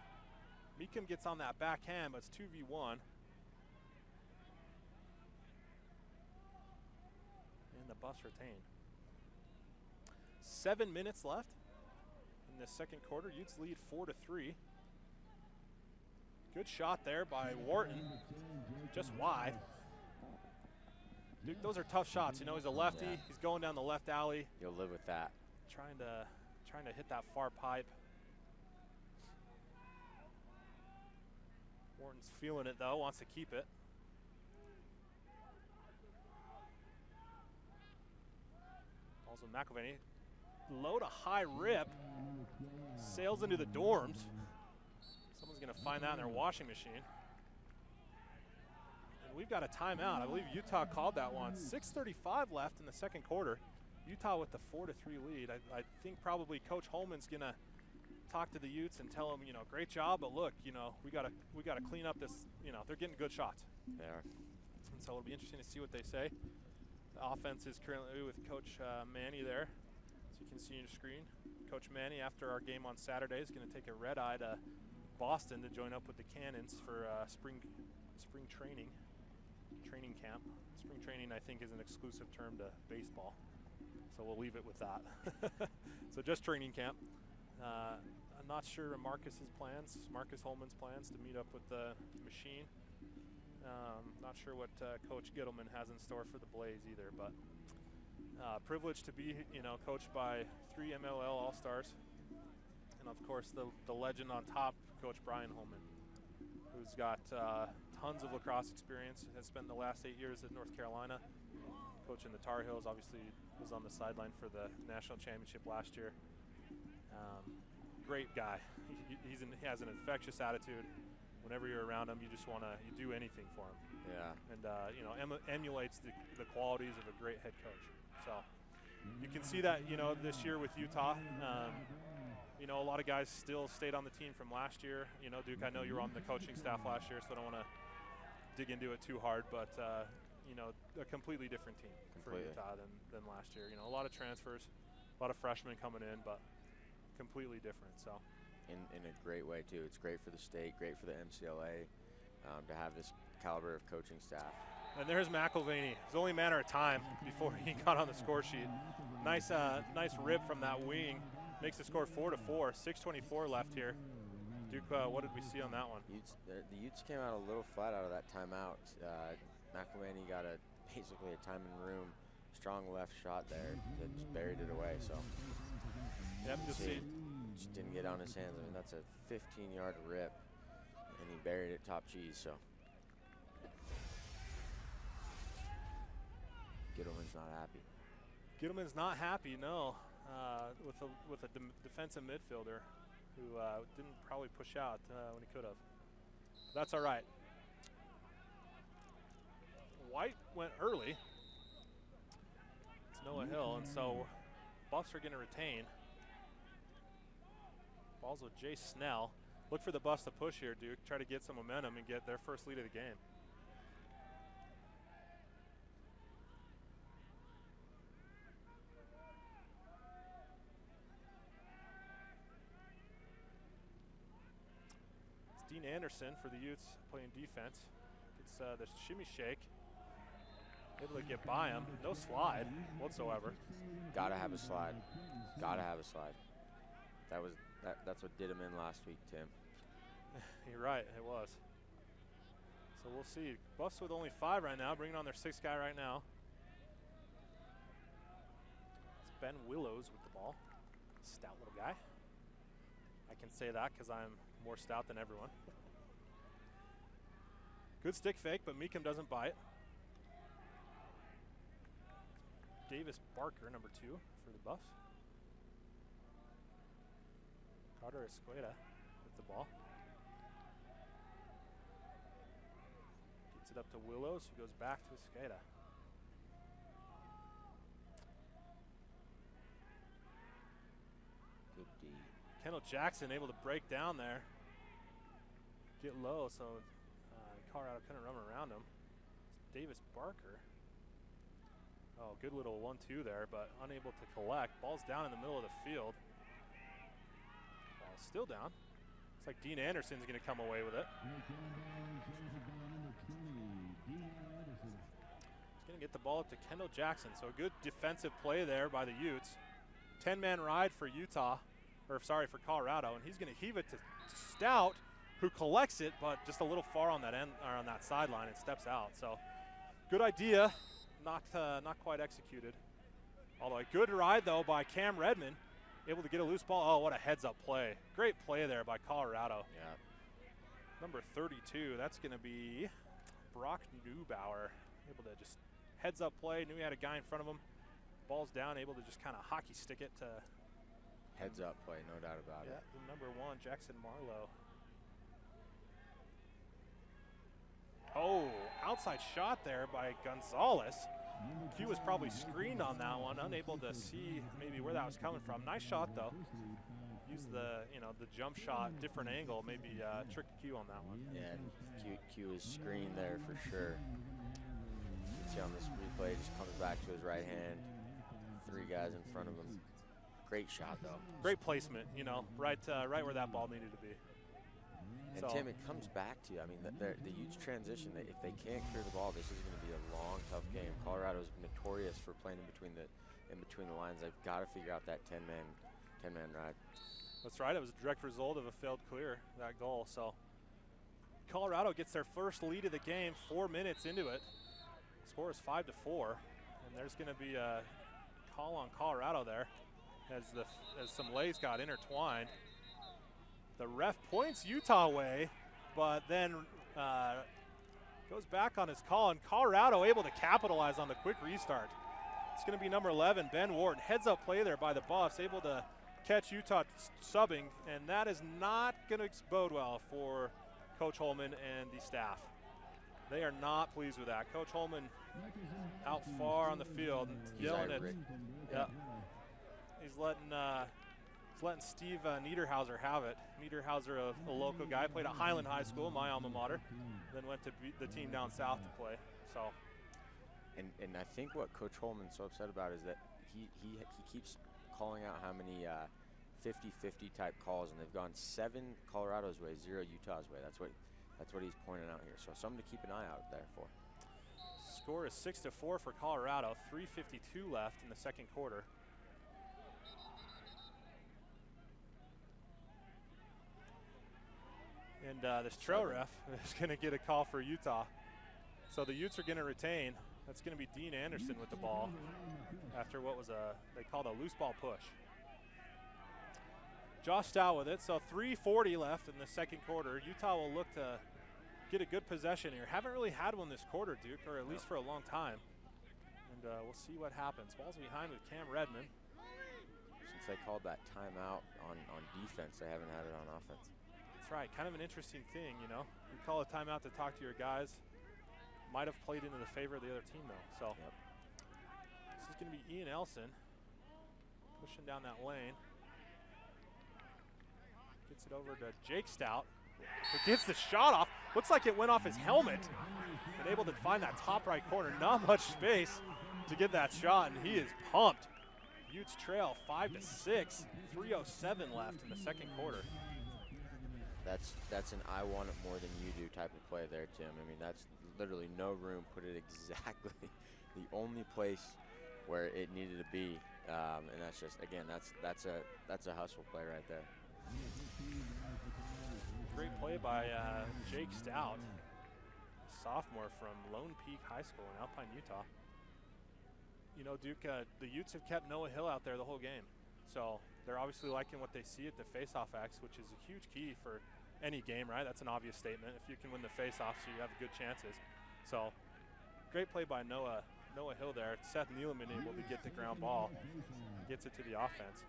Meekum gets on that backhand, but it's 2v1. And the Buffs retain. 7 minutes left in the second quarter. Utes lead 4-3. Good shot there by Wharton, just wide. Dude, those are tough shots. You know, he's a lefty. Yeah. He's going down the left alley. You'll live with that. Trying to hit that far pipe. Wharton's feeling it though, wants to keep it. Ball's with McElvaney. Low to high rip. Sails into the dorms. Someone's going to find that in their washing machine. And we've got a timeout. I believe Utah called that one. 6:35 left in the second quarter. Utah with the 4-3 lead. I think probably Coach Holman's going to talk to the Utes and tell them, you know, great job, but look, you know, we got to clean up this. You know, they're getting good shots. They are. And so it'll be interesting to see what they say. The offense is currently with Coach Manny there. So you can see on your screen. Coach Manny, after our game on Saturday, is going to take a red-eye to Boston to join up with the Cannons for spring training camp. Spring training, I think, is an exclusive term to baseball, so we'll leave it with that. So just training camp. I'm not sure Marcus Holman's plans to meet up with the machine. Not sure what Coach Gittleman has in store for the Blaze either, but privileged to be, you know, coached by 3 MLL All-Stars, and of course the legend on top, Coach Brian Holman, who's got tons of lacrosse experience, has spent the last 8 years at North Carolina, coaching the Tar Heels, obviously was on the sideline for the national championship last year. Great guy. He has an infectious attitude. Whenever you're around him, you just want to do anything for him. Yeah. And, you know, emulates the qualities of a great head coach. So you can see that, you know, this year with Utah. You know, a lot of guys still stayed on the team from last year. You know, Duke, I know you were on the coaching staff last year, so I don't want to dig into it too hard. But, you know, a completely different team for Utah than last year. You know, a lot of transfers, a lot of freshmen coming in, but completely different. So. In a great way, too. It's great for the state, great for the MCLA to have this caliber of coaching staff. And there's McElvaney. It's only a matter of time before he got on the score sheet. Nice rip from that wing. Makes the score 4-4. 6:24 left here. Duke, what did we see on that one? The Utes came out a little flat out of that timeout. McElvaney got basically a time in room. Strong left shot there that just buried it away. So. Yep, you'll see. Just didn't get on his hands. I mean, that's a 15-yard rip, and he buried it top cheese. So Gittleman's not happy. Gittleman's not happy, no. with a defensive midfielder who didn't probably push out when he could have. That's all right. White went early. It's Noah Hill, and so Buffs are going to retain. Ball's with Jay Snell. Look for the Buffs to push here, Duke. Try to get some momentum and get their first lead of the game. It's Dean Anderson for the Utes playing defense. It's the shimmy shake. Able to get by him. No slide whatsoever. Gotta have a slide. Gotta have a slide. That's what did him in last week, Tim. You're right, it was. So we'll see. Buffs with only 5 right now, bringing on their 6th guy right now. It's Ben Willows with the ball. Stout little guy. I can say that because I'm more stout than everyone. Good stick fake, but Meekum doesn't bite. Davis Barker, number 2 for the Buffs. Carter Escueda with the ball. Gets it up to Willows, who goes back to Escueda. Good D. Kendall Jackson able to break down there. Get low, so Colorado couldn't run around him. It's Davis Barker. Oh, good little 1-2 there, but unable to collect. Ball's down in the middle of the field. Ball's still down. Looks like Dean Anderson's going to come away with it. He's going to get the ball up to Kendall Jackson. So a good defensive play there by the Utes. 10-man ride for for Colorado, and he's going to heave it to Stout, who collects it, but just a little far on that end or on that sideline and steps out. So good idea. Not quite executed. Although a good ride, though, by Cam Redmond. Able to get a loose ball. Oh, what a heads-up play. Great play there by Colorado. Yeah. Number 32, that's going to be Brock Neubauer. Able to just heads-up play. Knew he had a guy in front of him. Ball's down, able to just kind of hockey stick it to. Heads-up play, no doubt about it. Yeah, the number 1, Jackson Marlowe. Oh, outside shot there by Gonzalez. Q was probably screened on that one, unable to see maybe where that was coming from. Nice shot though. Used the jump shot, different angle, maybe tricked Q on that one. Yeah, Q is screened there for sure. You can see on this replay, just comes back to his right hand. 3 guys in front of him. Great shot though. Great placement, right where that ball needed to be. And Tim, it comes back to you. I mean, the Utes transition. If they can't clear the ball, this is going to be a long, tough game. Colorado's notorious for playing in between the lines. They've got to figure out that 10-man ride. That's right. It was a direct result of a failed clear, that goal. So Colorado gets their first lead of the game 4 minutes into it. Score is 5-4, and there's going to be a call on Colorado there as some legs got intertwined. The ref points Utah way, but then goes back on his call, and Colorado able to capitalize on the quick restart. It's going to be number 11, Ben Wharton. Heads-up play there by the Buffs, able to catch Utah subbing, and that is not going to bode well for Coach Holman and the staff. They are not pleased with that. Coach Holman out far on the field, yelling at. Yeah, he's letting Steve Niederhauser have it. Niederhauser, a local guy, played at Highland High School, my alma mater, then went to beat the team down south to play. So, and I think what Coach Holman's so upset about is that he keeps calling out how many 50-50 type calls, and they've gone 7 Colorado's way, 0 Utah's way. That's what he's pointing out here. So something to keep an eye out there for. Score is 6-4 for Colorado. 3:52 left in the second quarter. And this trail ref is going to get a call for Utah. So the Utes are going to retain. That's going to be Dean Anderson with the ball after what was they called a loose ball push. Josh Stout with it. So 3:40 left in the second quarter. Utah will look to get a good possession here. Haven't really had one this quarter, Duke, or at least for a long time. And we'll see what happens. Ball's behind with Cam Redmond. they called that timeout on defense. They haven't had it on offense. That's right. Kind of an interesting thing, you know. You call a timeout to talk to your guys. Might have played into the favor of the other team, though. So this is going to be Ian Elson pushing down that lane. Gets it over to Jake Stout, who gets the shot off. Looks like it went off his helmet. And able to find that top right corner. Not much space to get that shot, and he is pumped. Utes trail 5-6, 3:07 left in the second quarter. That's an I want it more than you do type of play there, Tim. I mean, that's literally no room. Put it exactly the only place where it needed to be, and that's just, again, that's a hustle play right there. Great play by Jake Stout, sophomore from Lone Peak High School in Alpine, Utah. You know, Duke, the Utes have kept Noah Hill out there the whole game. So they're obviously liking what they see at the face-off X, which is a huge key for any game, right? That's an obvious statement. If you can win the face-off, so you have good chances. So great play by Noah Hill there. Seth Neeleman able to get the ground ball, gets it to the offense.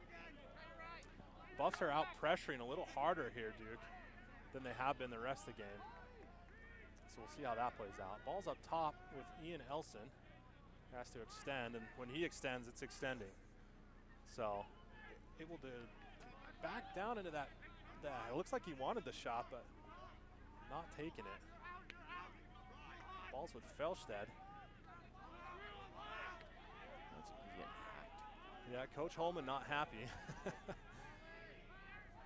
Buffs are out pressuring a little harder here, Duke, than they have been the rest of the game. So we'll see how that plays out. Ball's up top with Ian Elson. Has to extend, and when he extends, it's extending. So able to back down into that. It looks like he wanted the shot, but not taking it. Ball's with Felstead. He's getting hacked. Yeah, Coach Holman not happy. In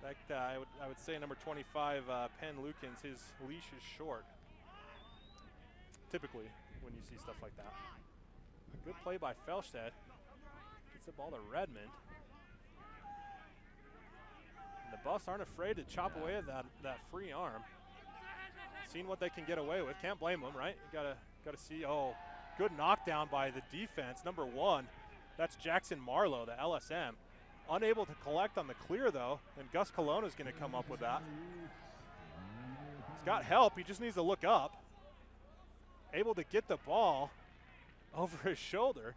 fact, I would say number 25, Penn Lukens, his leash is short. Typically, when you see stuff like that. Good play by Felstead. Gets the ball to Redmond. And the Buffs aren't afraid to chop away at that free arm. Seeing what they can get away with. Can't blame them, right? You gotta see. Oh, good knockdown by the defense. Number 1, that's Jackson Marlowe, the LSM. Unable to collect on the clear, though, and Gus Colonna is going to come up with that. He's got help. He just needs to look up. Able to get the ball over his shoulder,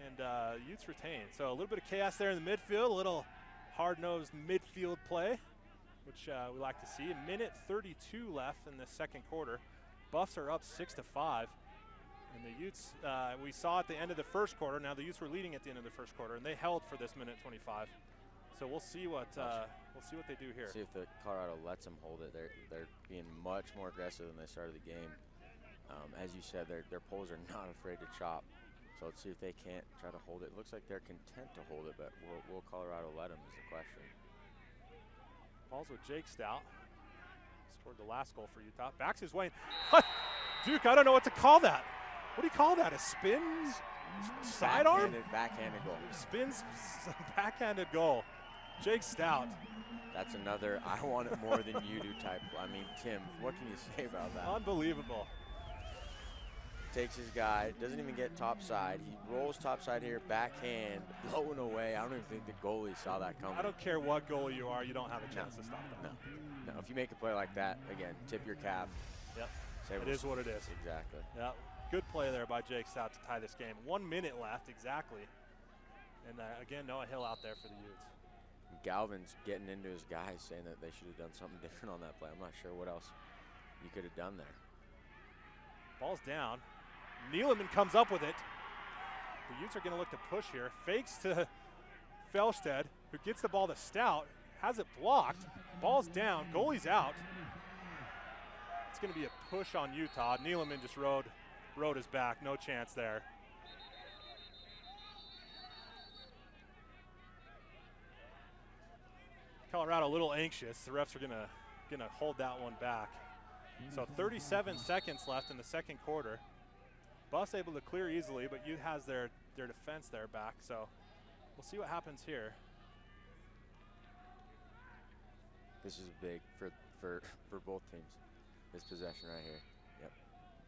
and Utes retain. So a little bit of chaos there in the midfield, a little hard-nosed midfield play, which we like to see. 1:32 left in the second quarter. Buffs are up 6-5, and the Utes, we saw at the end of the first quarter. Now the Utes were leading at the end of the first quarter, and they held for this 1:25. So we'll see what they do here. See if the Colorado lets them hold it. They're being much more aggressive than they started the game. As you said, their poles are not afraid to chop. So let's see if they can't try to hold it. Looks like they're content to hold it, but will Colorado let them is the question. Ball's with Jake Stout. Scored the last goal for Utah. Backs his way. What? Duke, I don't know what to call that. What do you call that? A spin? Sidearm? Backhanded goal. Spins, backhanded goal. Jake Stout. That's another I want it more than you do type. I mean, Tim, what can you say about that? Unbelievable. Takes his guy, doesn't even get topside. He rolls topside here, backhand, blowing away. I don't even think the goalie saw that coming. I don't care what goalie you are, you don't have a chance to stop that. No, if you make a play like that, again, tip your cap. Yep, it is what it is. Exactly. Yep, good play there by Jake Stout to tie this game. 1 minute left, exactly. And again, Noah Hill out there for the Utes. Galvin's getting into his guys, saying that they should have done something different on that play. I'm not sure what else you could have done there. Ball's down. Neeleman comes up with it. The Utes are going to look to push here. Fakes to Felstead, who gets the ball to Stout. Has it blocked. Ball's down. Goalie's out. It's going to be a push on Utah. Neeleman just rode his back. No chance there. Colorado a little anxious. The refs are gonna hold that one back. So 37 seconds left in the second quarter. Buffs able to clear easily, but Ute has their defense there back. So we'll see what happens here. This is big for both teams. This possession right here.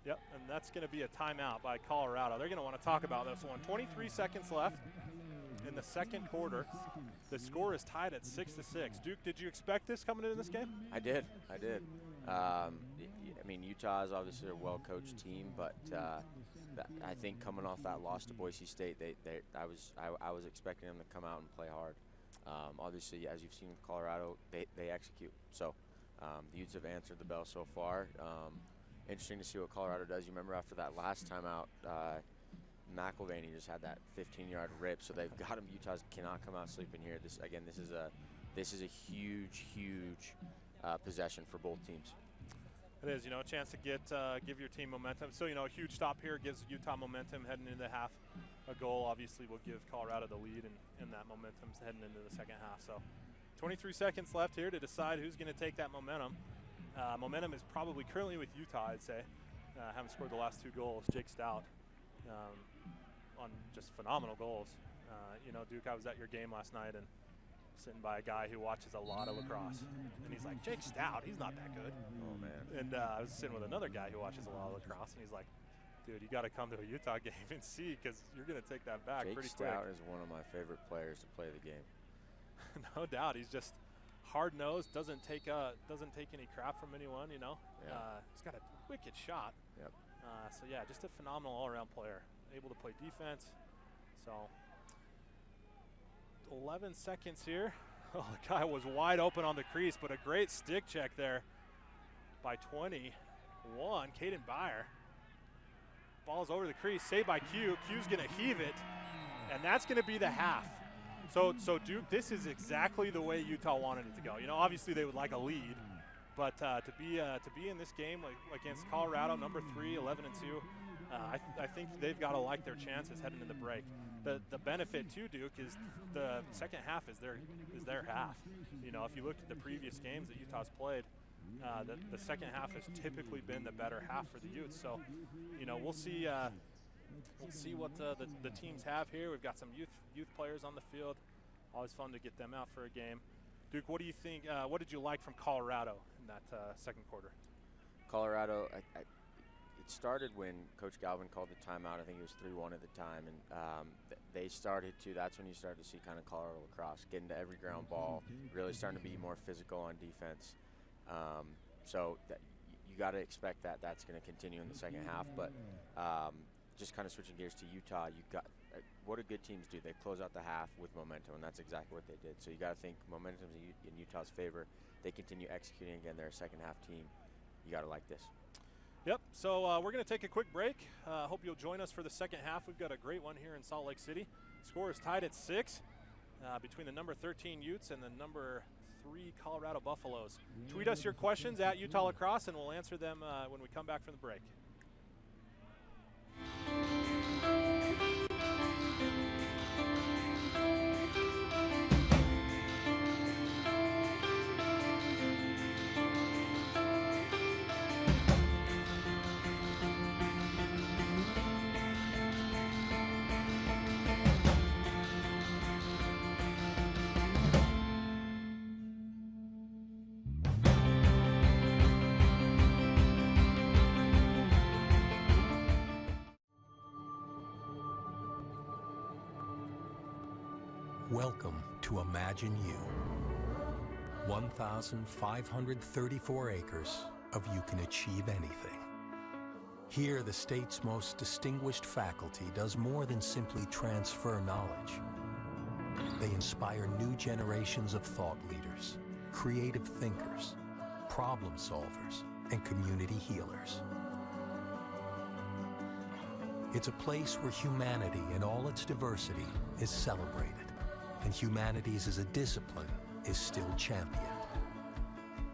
Yep, and that's going to be a timeout by Colorado. They're going to want to talk about this one. 23 seconds left in the second quarter. The score is tied at 6-6. Duke, did you expect this coming into this game? I did. I mean, Utah is obviously a well-coached team, but I think coming off that loss to Boise State, I was expecting them to come out and play hard. Obviously, as you've seen with Colorado, they execute. So the Utes have answered the bell so far. Interesting to see what Colorado does. You remember after that last time out, McElvaney just had that 15-yard rip, so they've got him. Utah cannot come out sleeping here. This is a huge possession for both teams. It is, a chance to give your team momentum. So, a huge stop here gives Utah momentum heading into the half. A goal obviously will give Colorado the lead, and that momentum's heading into the second half. So 23 seconds left here to decide who's going to take that momentum. Momentum is probably currently with Utah, I'd say. Having scored the last 2 goals, Jake Stout on just phenomenal goals. Duke, I was at your game last night and sitting by a guy who watches a lot of lacrosse, and he's like, Jake Stout, he's not that good. Oh, man. And I was sitting with another guy who watches a lot of lacrosse, and he's like, dude, you got to come to a Utah game and see, because you're going to take that back pretty quick. Jake Stout is one of my favorite players to play the game. No doubt. He's just hard-nosed, doesn't take any crap from anyone, Yeah. He's got a wicked shot. Yep. So, yeah, just a phenomenal all-around player, able to play defense. So 11 seconds here. Oh, the guy was wide open on the crease, but a great stick check there by 21, Caden Byer. Ball's over the crease, saved by Q. Q's gonna heave it, and that's gonna be the half. So Duke, this is exactly the way Utah wanted it to go. Obviously they would like a lead, but to be in this game against Colorado, number 3, 11-2, I think they've got to like their chances heading into the break. The benefit to Duke is the second half is their half. If you looked at the previous games that Utah's played, the second half has typically been the better half for the Utes. So, we'll see. We'll see what the teams have here. We've got some youth players on the field. Always fun to get them out for a game. Duke, what do you think? What did you like from Colorado in that second quarter? Colorado, it started when Coach Galvin called the timeout. I think it was 3-1 at the time, and they started to. That's when you started to see kind of Colorado lacrosse getting to every ground ball, really starting to be more physical on defense. So you got to expect that that's going to continue in the second half. But just kind of switching gears to Utah, you got what do good teams do? They close out the half with momentum, and that's exactly what they did. So you got to think momentum's in Utah's favor. They continue executing again. They're a second half team. You got to like this. Yep, so we're going to take a quick break. Hope you'll join us for the second half. We've got a great one here in Salt Lake City. Score is tied at 6 between the number 13 Utes and the number 3 Colorado Buffaloes. Tweet us your questions at Utah Lacrosse, and we'll answer them when we come back from the break. Welcome to Imagine You. 1,534 acres of you can achieve anything. Here, the state's most distinguished faculty does more than simply transfer knowledge. They inspire new generations of thought leaders, creative thinkers, problem solvers, and community healers. It's a place where humanity in all its diversity is celebrated, and humanities as a discipline is still championed.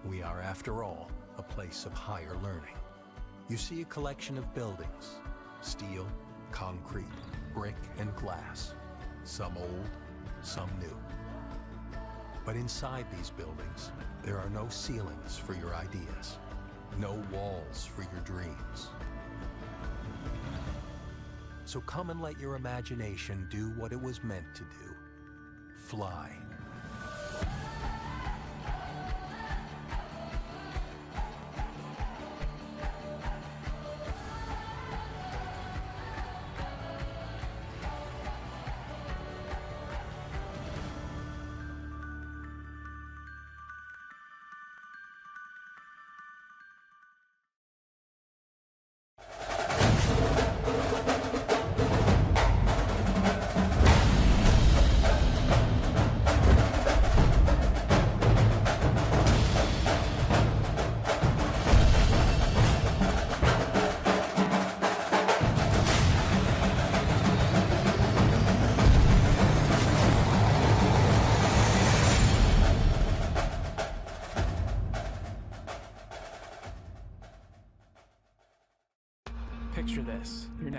We are, after all, a place of higher learning. You see a collection of buildings, steel, concrete, brick, and glass, some old, some new. But inside these buildings, there are no ceilings for your ideas, no walls for your dreams. So come and let your imagination do what it was meant to do. Fly.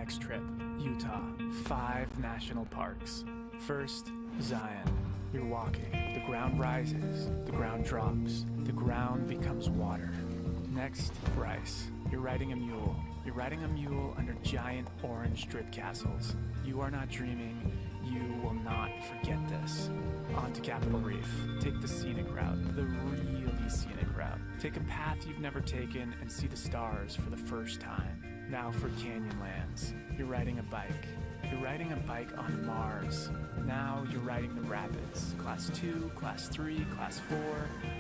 next trip, Utah, 5 national parks. First, Zion. You're walking. The ground rises. The ground drops. The ground becomes water. Next, Bryce. You're riding a mule. You're riding a mule under giant orange drip castles. You are not dreaming. You will not forget this. On to Capitol Reef. Take the scenic route, the really scenic route. Take a path you've never taken and see the stars for the first time. Now for Canyonlands. You're riding a bike. You're riding a bike on Mars. Now you're riding the rapids. Class 2, Class 3, Class 4,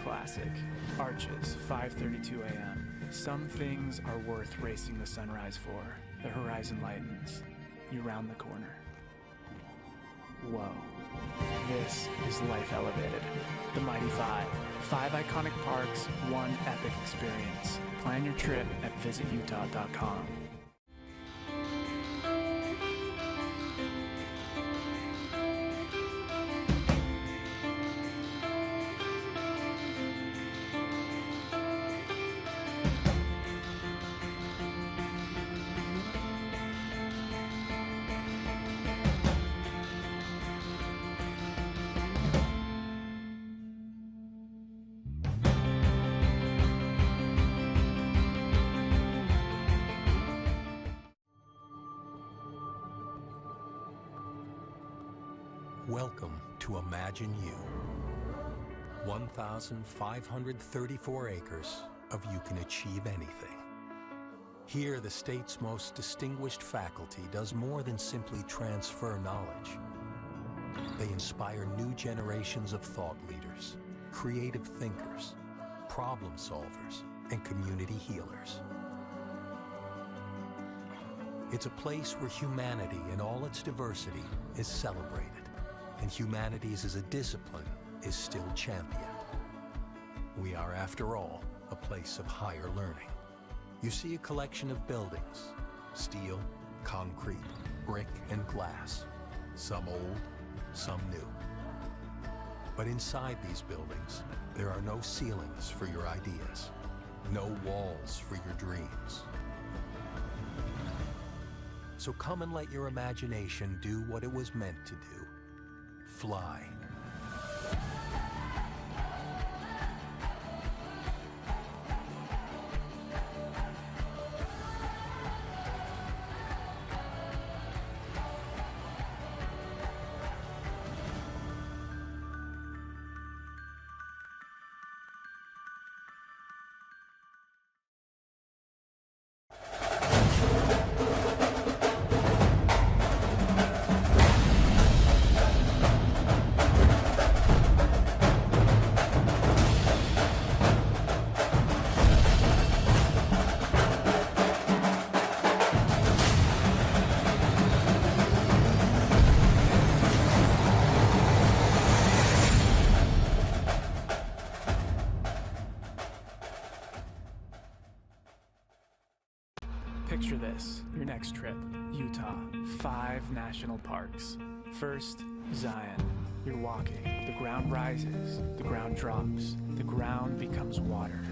Classic. Arches, 5:32 a.m. Some things are worth racing the sunrise for. The horizon lightens. You round the corner. Whoa. This is Life Elevated. The Mighty Five. 5 iconic parks, 1 epic experience. Plan your trip at visitutah.com. Welcome to Imagine You. 1,534 acres of you can achieve anything. Here, the state's most distinguished faculty does more than simply transfer knowledge. They inspire new generations of thought leaders, creative thinkers, problem solvers, and community healers. It's a place where humanity in all its diversity is celebrated, and humanities as a discipline is still championed. We are, after all, a place of higher learning. You see a collection of buildings: steel, concrete, brick, and glass. Some old, some new. But inside these buildings, there are no ceilings for your ideas, no walls for your dreams. So come and let your imagination do what it was meant to do. Fly. Picture this, your next trip, Utah, 5 national parks. First, Zion. You're walking. The ground rises. The ground drops. The ground becomes water.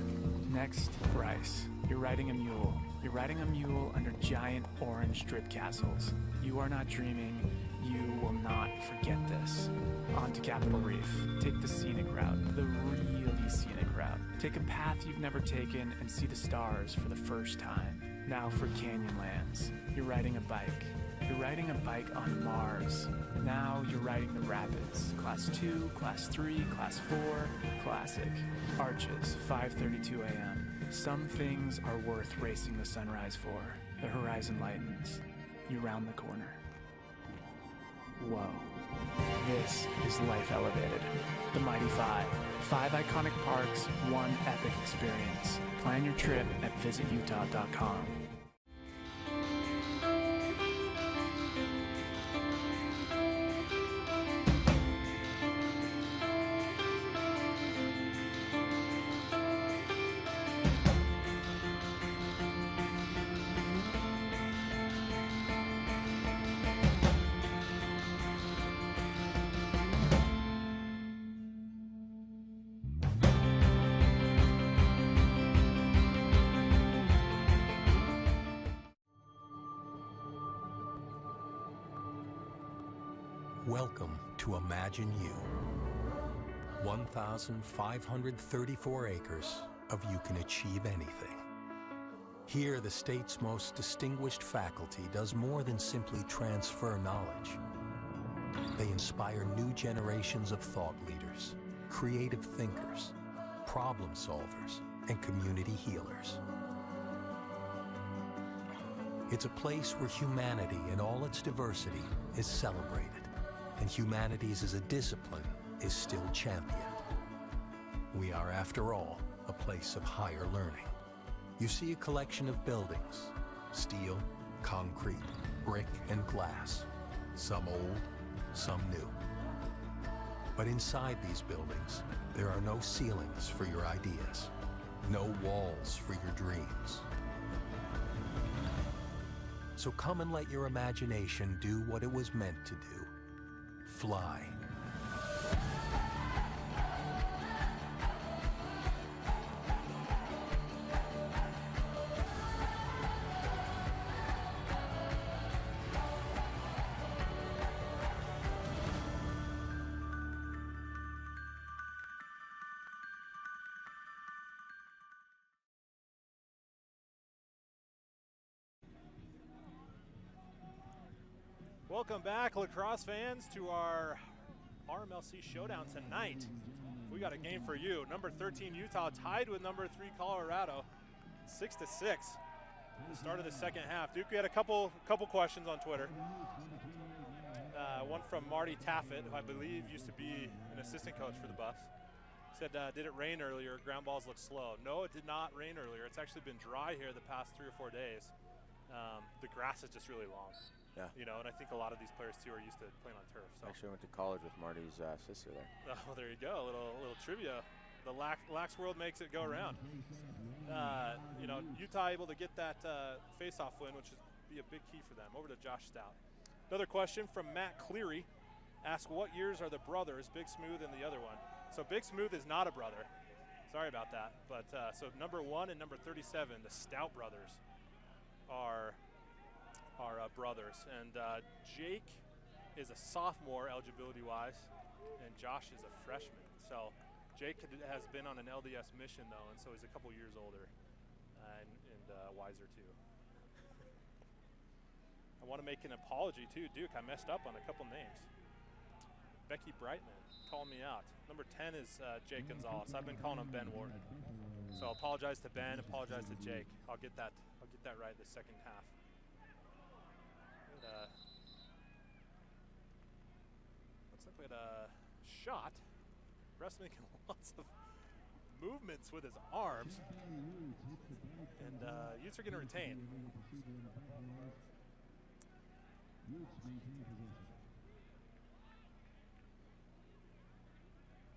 Next, Bryce. You're riding a mule. You're riding a mule under giant orange drip castles. You are not dreaming. You will not forget this. On to Capitol Reef. Take the scenic route, the really scenic route. Take a path you've never taken and see the stars for the first time. Now for Canyonlands. You're riding a bike. You're riding a bike on Mars. Now you're riding the rapids. Class 2, Class 3, Class 4, Classic. Arches, 5:32 a.m. Some things are worth racing the sunrise for. The horizon lightens. You round the corner. Whoa. This is Life Elevated. The Mighty Five. 5 iconic parks, 1 epic experience. Plan your trip at visitutah.com. Welcome to Imagine You. 1,534 acres of you can achieve anything. Here, the state's most distinguished faculty does more than simply transfer knowledge. They inspire new generations of thought leaders, creative thinkers, problem solvers, and community healers. It's a place where humanity in all its diversity is celebrated, and humanities as a discipline is still championed. We are, after all, a place of higher learning. You see a collection of buildings, steel, concrete, brick, and glass, some old, some new. But inside these buildings, there are no ceilings for your ideas, no walls for your dreams. So come and let your imagination do what it was meant to do. Fly. Welcome back, lacrosse fans, to our RMLC showdown tonight. We got a game for you. Number 13 Utah tied with number 3 Colorado, 6-6. The start of the second half. Duke, we had a couple questions on Twitter. One from Marty Taffet, who I believe used to be an assistant coach for the Buffs. Said, did it rain earlier? Ground balls look slow. No, it did not rain earlier. It's actually been dry here the past 3 or 4 days. The grass is just really long. Yeah. You know, and I think a lot of these players too are used to playing on turf. So. Actually went to college with Marty's sister there. Oh, there you go. A little trivia. The lax world makes it go around. You know, Utah able to get that face-off win, which would be a big key for them. Over to Josh Stout. Another question from Matt Cleary. Ask, what years are the brothers, Big Smooth and the other one? So Big Smooth is not a brother. Sorry about that. But so number 1 and number 37, the Stout brothers, are brothers. And Jake is a sophomore eligibility-wise, and Josh is a freshman. So Jake has been on an LDS mission, though, and so he's a couple years older and wiser, too. I want to make an apology, too, Duke. I messed up on a couple names. Becky Brightman calling me out. Number 10 is Jake Gonzalez. I've been calling him Ben Warren. So I'll apologize to Ben, apologize to Jake. I'll get that right the second half. Looks like we had a shot. Russ making lots of movements with his arms. And Utes are going to retain.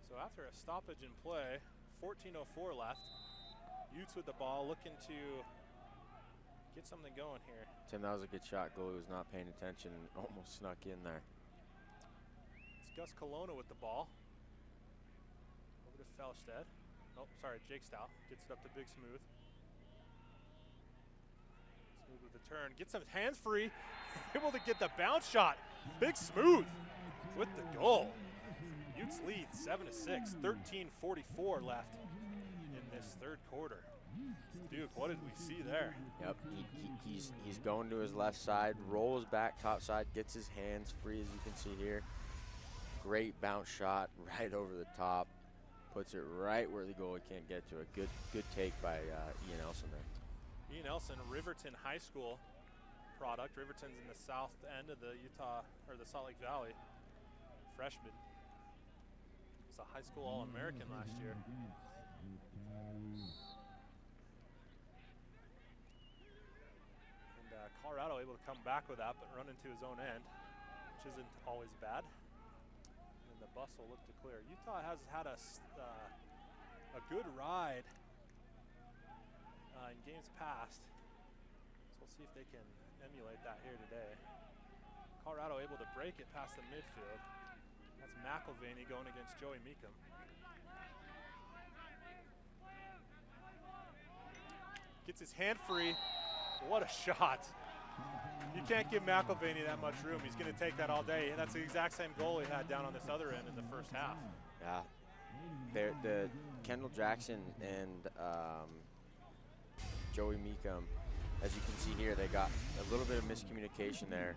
So after a stoppage in play, 14:04 left. Utes with the ball, looking to get something going here. Tim, that was a good shot. Goalie was not paying attention and almost snuck in there. It's Gus Colonna with the ball. Over to Felstead. Oh, sorry, Jake Stout gets it up to Big Smooth. Smooth with the turn, gets some hands free. Able to get the bounce shot. Big Smooth with the goal. Utes lead 7-6, 13:44 left in this third quarter. Duke, what did we see there? Yep, he's going to his left side, rolls back top side, gets his hands free, as you can see here. Great bounce shot right over the top, puts it right where the goalie can't get to it. Good take by Ian Elson there. Ian Elson, Riverton High School product. Riverton's in the south end of the Salt Lake Valley. Freshman. Was a high school All-American last year. Colorado able to come back with that, but run into his own end, which isn't always bad. And the bus will look to clear. Utah has had a good ride in games past, so we'll see if they can emulate that here today. Colorado able to break it past the midfield. That's McElvaney going against Joey Meekum. Gets his hand free. What a shot. You can't give McElvaney that much room. He's going to take that all day, and that's the exact same goal he had down on this other end in the first half. Yeah, the Kendall Jackson and Joey Meekum, as you can see here, they got a little bit of miscommunication there.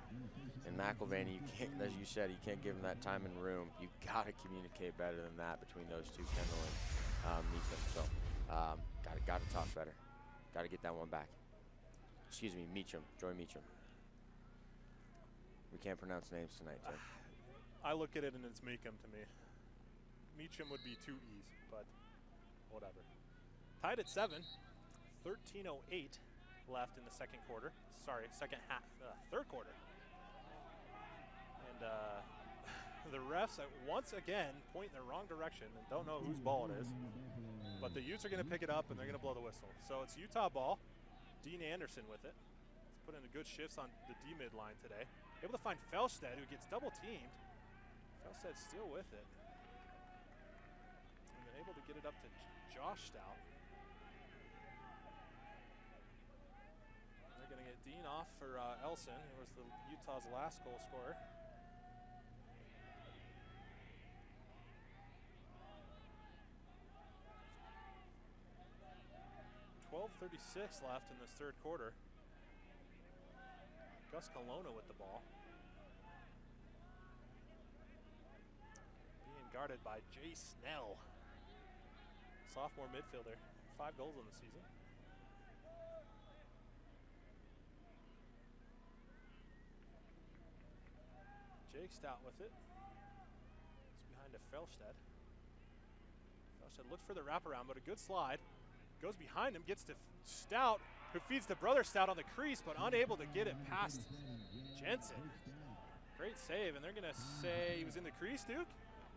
And McElvaney, you can't, as you said, you can't give him that time and room. You got to communicate better than that between those two, Kendall and Meekum. So, got to talk better. Got to get that one back. Excuse me, Meacham, Joey Meacham. We can't pronounce names tonight, Tim. I look at it and it's Meekum to me. Meacham would be 2 E's, but whatever. Tied at 7, 13:08 left in the second quarter. Sorry, second half, third quarter. And the refs once again point in the wrong direction and don't know whose ball it is. But the Utes are going to pick it up and they're going to blow the whistle. So it's Utah ball. Dean Anderson with it. He's put in a good shifts on the D-mid line today. Able to find Felstead, who gets double teamed. Felstead still with it. And then able to get it up to Josh Stout. They're going to get Dean off for Elson, who was Utah's last goal scorer. 12:36 left in this third quarter. Gus Colonna with the ball. Being guarded by Jay Snell. Sophomore midfielder. 5 goals on the season. Jake Stout with it. It's behind to Felstead. Felstead looks for the wraparound, but a good slide. Goes behind him, gets to Stout, who feeds the brother Stout on the crease, but unable to get it past Jensen. Great save, and they're going to say he was in the crease, Duke?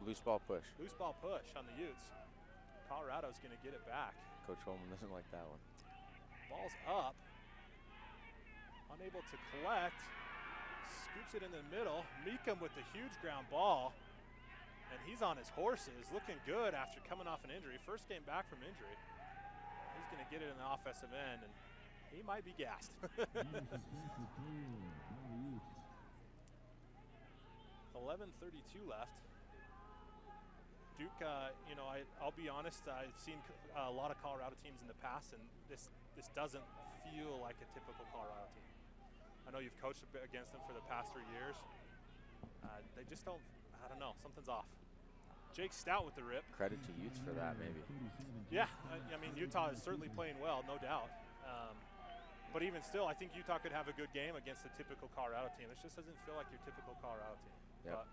Loose ball push. Loose ball push on the Utes. Colorado's going to get it back. Coach Holman doesn't like that one. Ball's up. Unable to collect. Scoops it in the middle. Meekum with the huge ground ball. And he's on his horses, looking good after coming off an injury. First game back from injury. He's going to get it in the offensive end, and he might be gassed. 11:32 left. Duke, I'll be honest, I've seen a lot of Colorado teams in the past, and this doesn't feel like a typical Colorado team. I know you've coached against them for the past 3 years. They just don't, I don't know, something's off. Jake Stout with the rip. Credit to Utes for that, maybe. Yeah, I mean, Utah is certainly playing well, no doubt. But even still, I think Utah could have a good game against a typical Colorado team. It just doesn't feel like your typical Colorado team. Yep.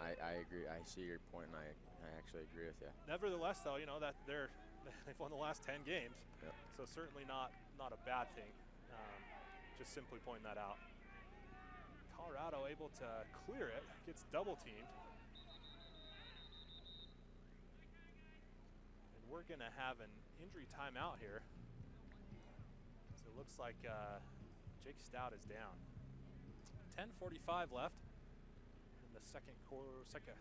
I agree. I see your point, and I actually agree with you. Nevertheless, though, you know that they've won the last 10 games, yep. So certainly not a bad thing. Just simply pointing that out. Colorado able to clear it, gets double teamed. And we're going to have an injury timeout here. So it looks like Jake Stout is down. 10:45 left in the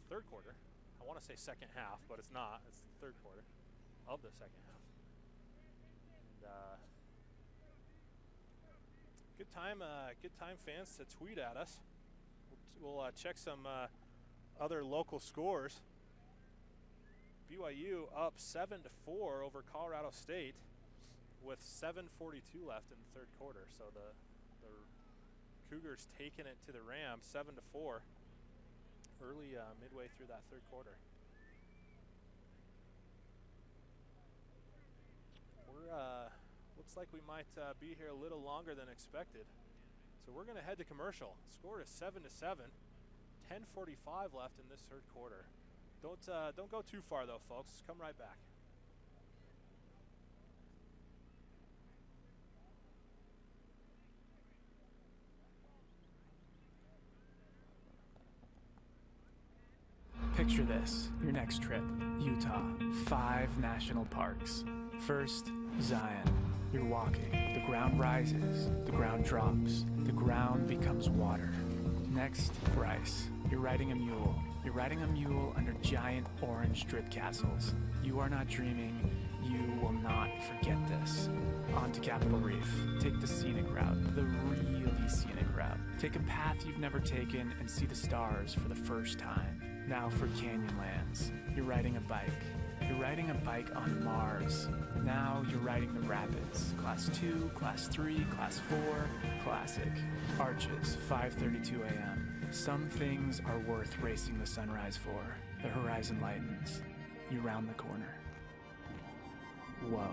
third quarter. I want to say second half, but it's not. It's the third quarter of the second half. And, good time, fans, to tweet at us. We'll check some other local scores. BYU up 7-4 over Colorado State with 7:42 left in the third quarter. So the Cougars taking it to the Rams 7-4 early midway through that third quarter. Looks like we might be here a little longer than expected. So we're going to head to commercial. Score is 7-7. 10:45 left in this third quarter. Don't go too far though, folks. Come right back. Picture this, your next trip, Utah, 5 national parks. First, Zion. You're walking, the ground rises, the ground drops, the ground becomes water. Next, Bryce. You're riding a mule. You're riding a mule under giant orange drip castles. You are not dreaming, You will not forget this. On to Capitol Reef. Take the scenic route, the really scenic route. Take a path you've never taken and see the stars for the first time. Now for Canyonlands. You're riding a bike. You're riding a bike on Mars. Now you're riding the rapids. Class 2, Class 3, Class 4, Classic. Arches, 5:32 a.m. Some things are worth racing the sunrise for. The horizon lightens. You round the corner. Whoa.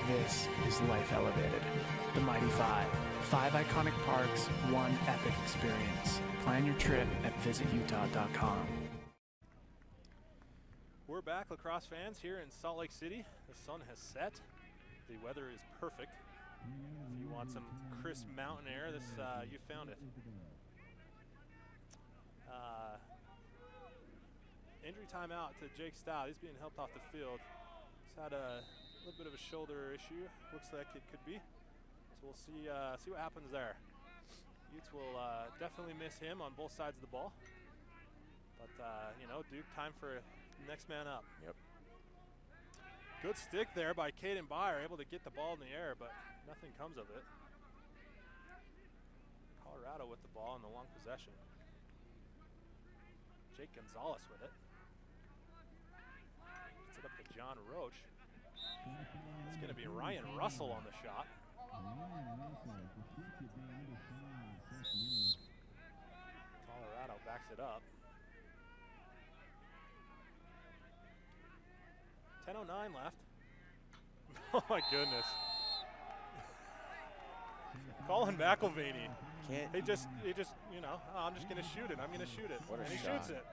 This is Life Elevated. The Mighty Five. 5 iconic parks, 1 epic experience. Plan your trip at visitutah.com. We're back, lacrosse fans, here in Salt Lake City. The sun has set. The weather is perfect. If you want some crisp mountain air, this you found it. Injury time out to Jake Stout. He's being helped off the field. He's had a little bit of a shoulder issue. Looks like it could be. So we'll see what happens there. Utes will definitely miss him on both sides of the ball. But you know, Duke, time for next man up. Yep. Good stick there by Caden Byer, able to get the ball in the air, but nothing comes of it. Colorado with the ball in the long possession. Jake Gonzalez with it. Gets it up to John Roach. It's going to be Ryan Russell on the shot. Colorado backs it up. 10:09 left. Oh my goodness. Colin McElvaney. He just, you know, oh, I'm just gonna shoot it. I'm gonna shoot it. What a and he shot. shoots it.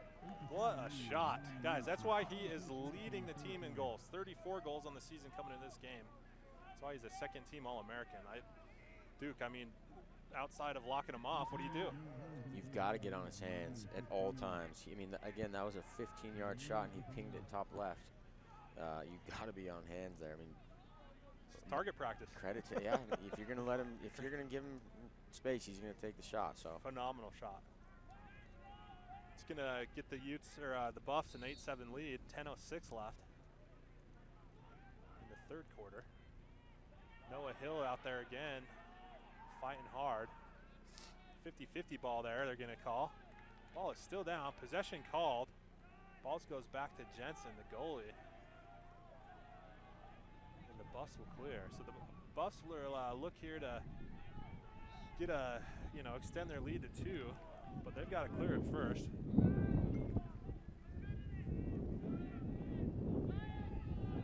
What a shot. Guys, that's why he is leading the team in goals. 34 goals on the season coming into this game. That's why he's a second team All-American. Duke, I mean, outside of locking him off, what do you do? You've got to get on his hands at all times. I mean, again, that was a 15-yard shot, and he pinged it top left. You've got to be on hands there. I mean, It's target practice. credit to yeah. If you're gonna let him, if you're gonna give him space, he's gonna take the shot. So Phenomenal shot. It's gonna get the Utes or the Buffs an 8-7 lead. 10:06 left in the third quarter. Noah Hill out there again, fighting hard. 50-50 ball there. They're gonna call. Ball is still down. Possession called. Ball goes back to Jensen, the goalie. And the Buffs will clear. So the Buffs will look here to get a, you know, extend their lead to 2, but they've got to clear it first.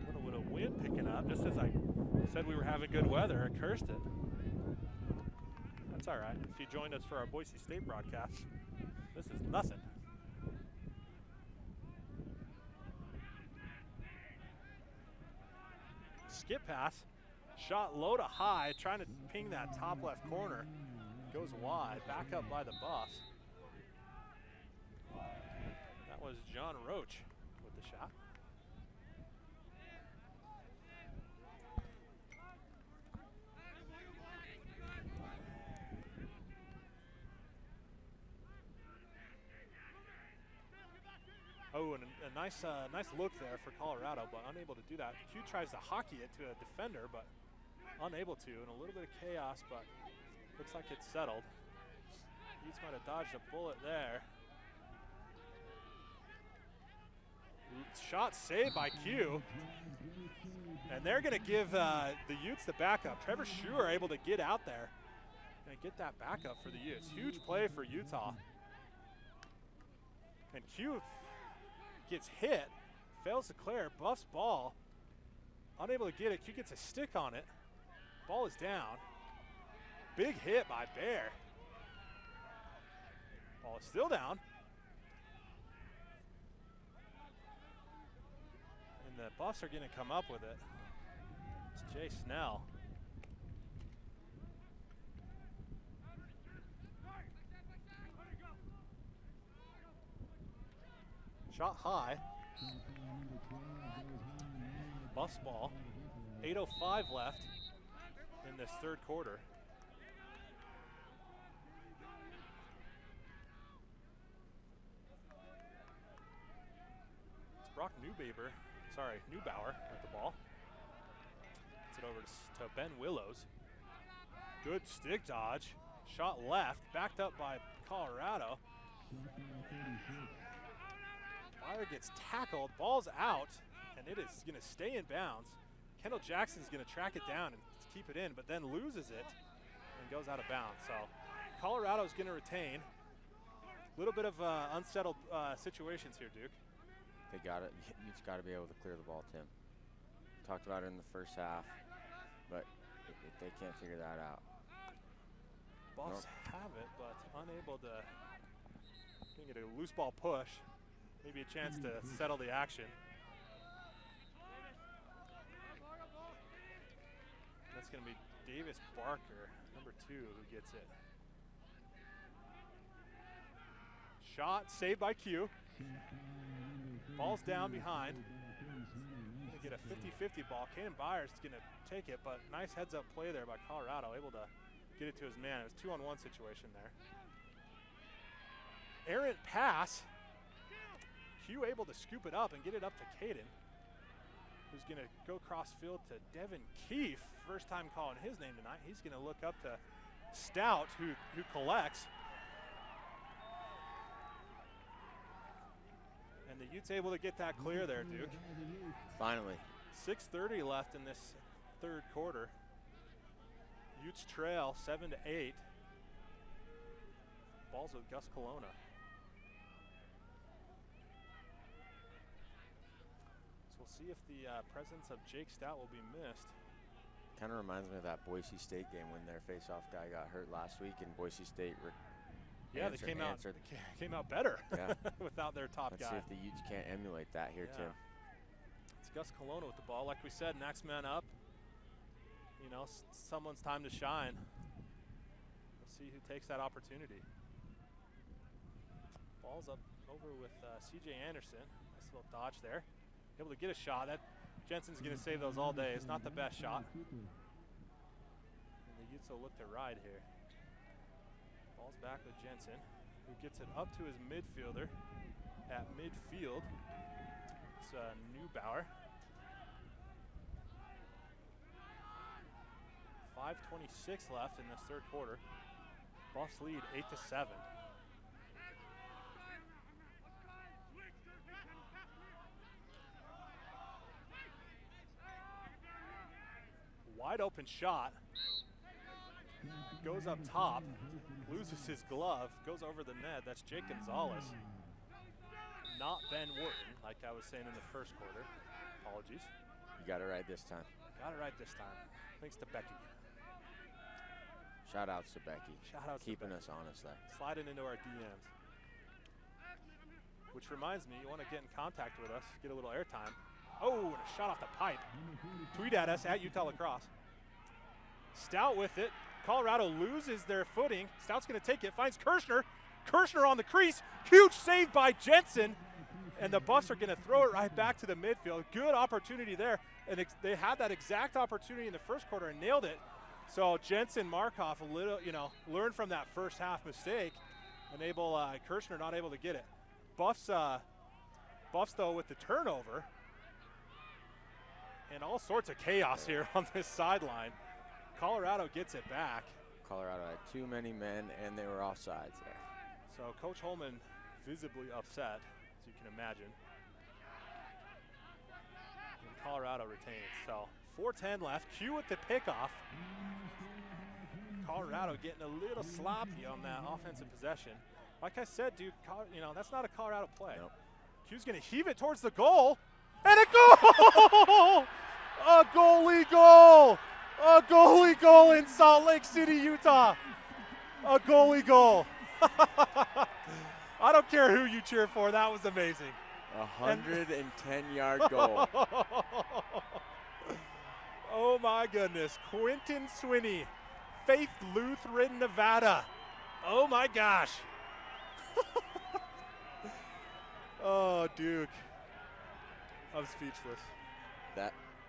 A little bit of wind picking up, just as I said we were having good weather. I cursed it. That's all right. If you joined us for our Boise State broadcast, this is nothing. Skip pass, shot low to high, trying to ping that top left corner. Goes wide, back up by the Buffs. That was John Roach with the shot. Oh, and a nice look there for Colorado, but unable to do that. Q tries to hockey it to a defender, but unable to, and a little bit of chaos, but looks like it's settled. Utes might have dodged a bullet there. Shot saved by Q. And they're going to give the Utes the backup. Trevor Schuer able to get out there and get that backup for the Utes. Huge play for Utah. And Q gets hit, fails to clear, Buffs ball. Unable to get it, Q gets a stick on it. Ball is down. Big hit by Bear. Ball is still down. And the Buffs are going to come up with it. It's Jay Snell. Shot high. Buffs ball. 8:05 left in this third quarter. It's Brock Neubauer with the ball. it over to Ben Willows. Good stick dodge. Shot left, backed up by Colorado. Meyer gets tackled, ball's out, and it is going to stay in bounds. Kendall Jackson's going to track it down and keep it in, but then loses it and goes out of bounds. So Colorado's going to retain. A little bit of unsettled situations here, Duke. They got it. You've got to be able to clear the ball, Tim. Talked about it in the first half, but they can't figure that out. Buffs have it, but unable to get a loose ball push. Maybe a chance to settle the action. That's going to be Davis Barker, number 2, who gets it. Shot saved by Q. Ball's down behind. Gonna get a 50-50 ball. Caden Byers is going to take it, but nice heads-up play there by Colorado, able to get it to his man. It was 2-on-1 situation there. Errant pass. Q able to scoop it up and get it up to Caden, who's going to go cross field to Devin Keefe. First time calling his name tonight. He's going to look up to Stout, who collects. And the Utes able to get that clear there, Duke. Finally. 6:30 left in this third quarter. Utes trail 7-8. Balls with Gus Colonna. So we'll see if the presence of Jake Stout will be missed. Kind of reminds me of that Boise State game when their face-off guy got hurt last week, and Boise State they came out better without their top Let's guy. see if the Utes can't emulate that here, Tim. It's Gus Colonna with the ball. Like we said, next man up. You know, someone's time to shine. We'll see who takes that opportunity. Ball's up over with C.J. Anderson. Nice little dodge there. Able to get a shot. That Jensen's going to save those all day. It's not the best shot. And the Utes will look to ride here. Ball's back with Jensen, who gets it up to his midfielder at midfield. It's Neubauer. 5:26 left in this third quarter. Buffs lead 8-7. Wide open shot. Goes up top, loses his glove, goes over the net. That's Jake Gonzalez, not Ben Wharton, like I was saying in the first quarter. Apologies. You got it right this time. Got it right this time. Thanks to Becky. Shout outs to Becky. Shout outs keeping to us honest there. Sliding into our DMs. Which reminds me, you want to get in contact with us, get a little airtime. Oh, and a shot off the pipe. Tweet at us at Utah Lacrosse. Stout with it. Colorado loses their footing. Stout's going to take it, finds Kirshner. Kirshner on the crease. Huge save by Jensen. And the Buffs are going to throw it right back to the midfield. Good opportunity there. And they had that exact opportunity in the first quarter and nailed it. So Jensen Markov a little, learned from that first half mistake, and Kirshner not able to get it. Buffs though with the turnover, and all sorts of chaos here on this sideline. Colorado gets it back. Colorado had too many men, and they were offsides there. So Coach Holman visibly upset, as you can imagine. And Colorado retains. So 4:10 left. Q with the pickoff. Colorado getting a little sloppy on that offensive possession. Like I said, dude, that's not a Colorado play. Nope. Q's going to heave it towards the goal. And a goal! A goalie goal! A goalie goal in Salt Lake City, Utah. A goalie goal. I don't care who you cheer for. That was amazing. 110-yard goal. Oh, my goodness. Quentin Swinney, Faith Lutheran, Nevada. Oh, my gosh. Oh, Duke. I'm speechless.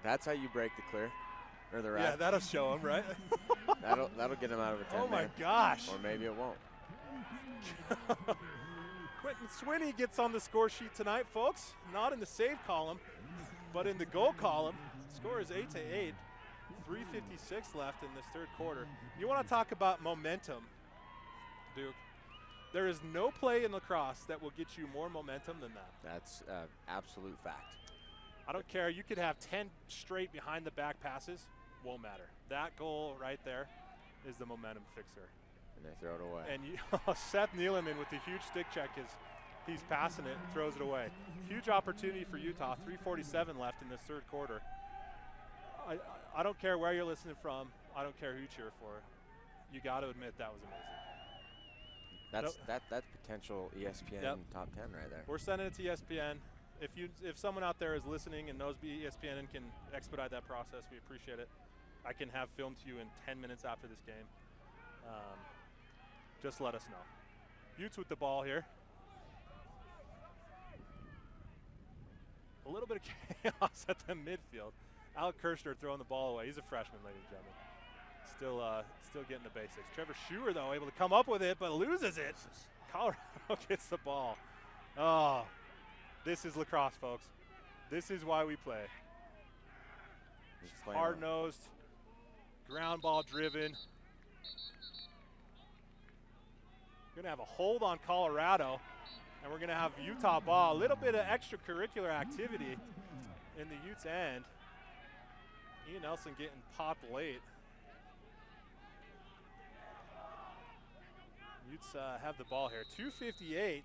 That's how you break the clear. Or the Yeah, that'll show him, right? that'll get him out of a 10. Oh, my gosh. Or maybe it won't. Quentin Swinney gets on the score sheet tonight, folks. Not in the save column, but in the goal column. Score is 8-8. 3:56 left in this third quarter. You want to talk about momentum, Duke. There is no play in lacrosse that will get you more momentum than that. That's absolute fact. I don't care. You could have 10 straight behind the back passes. Won't matter. That goal right there is the momentum fixer. And they throw it away. And Seth Neeleman with the huge stick check he's passing it, throws it away. Huge opportunity for Utah. 3:47 left in this third quarter. I don't care where you're listening from. I don't care who you cheer for. You got to admit that was amazing. That's potential ESPN top 10 right there. We're sending it to ESPN. If someone out there is listening and knows ESPN and can expedite that process, we appreciate it. I can have filmed to you in 10 minutes after this game. Just let us know. Utes with the ball here. A little bit of chaos at the midfield. Alec Kirshner throwing the ball away. He's a freshman, ladies and gentlemen. Still getting the basics. Trevor Schuer, though, able to come up with it, but loses it. Colorado gets the ball. Oh, this is lacrosse, folks. This is why we play. Hard-nosed, ground ball driven. We're going to have a hold on Colorado, and we're going to have Utah ball. A little bit of extracurricular activity in the Utes' end. Ian Nelson getting popped late. Utes have the ball here. 2:58.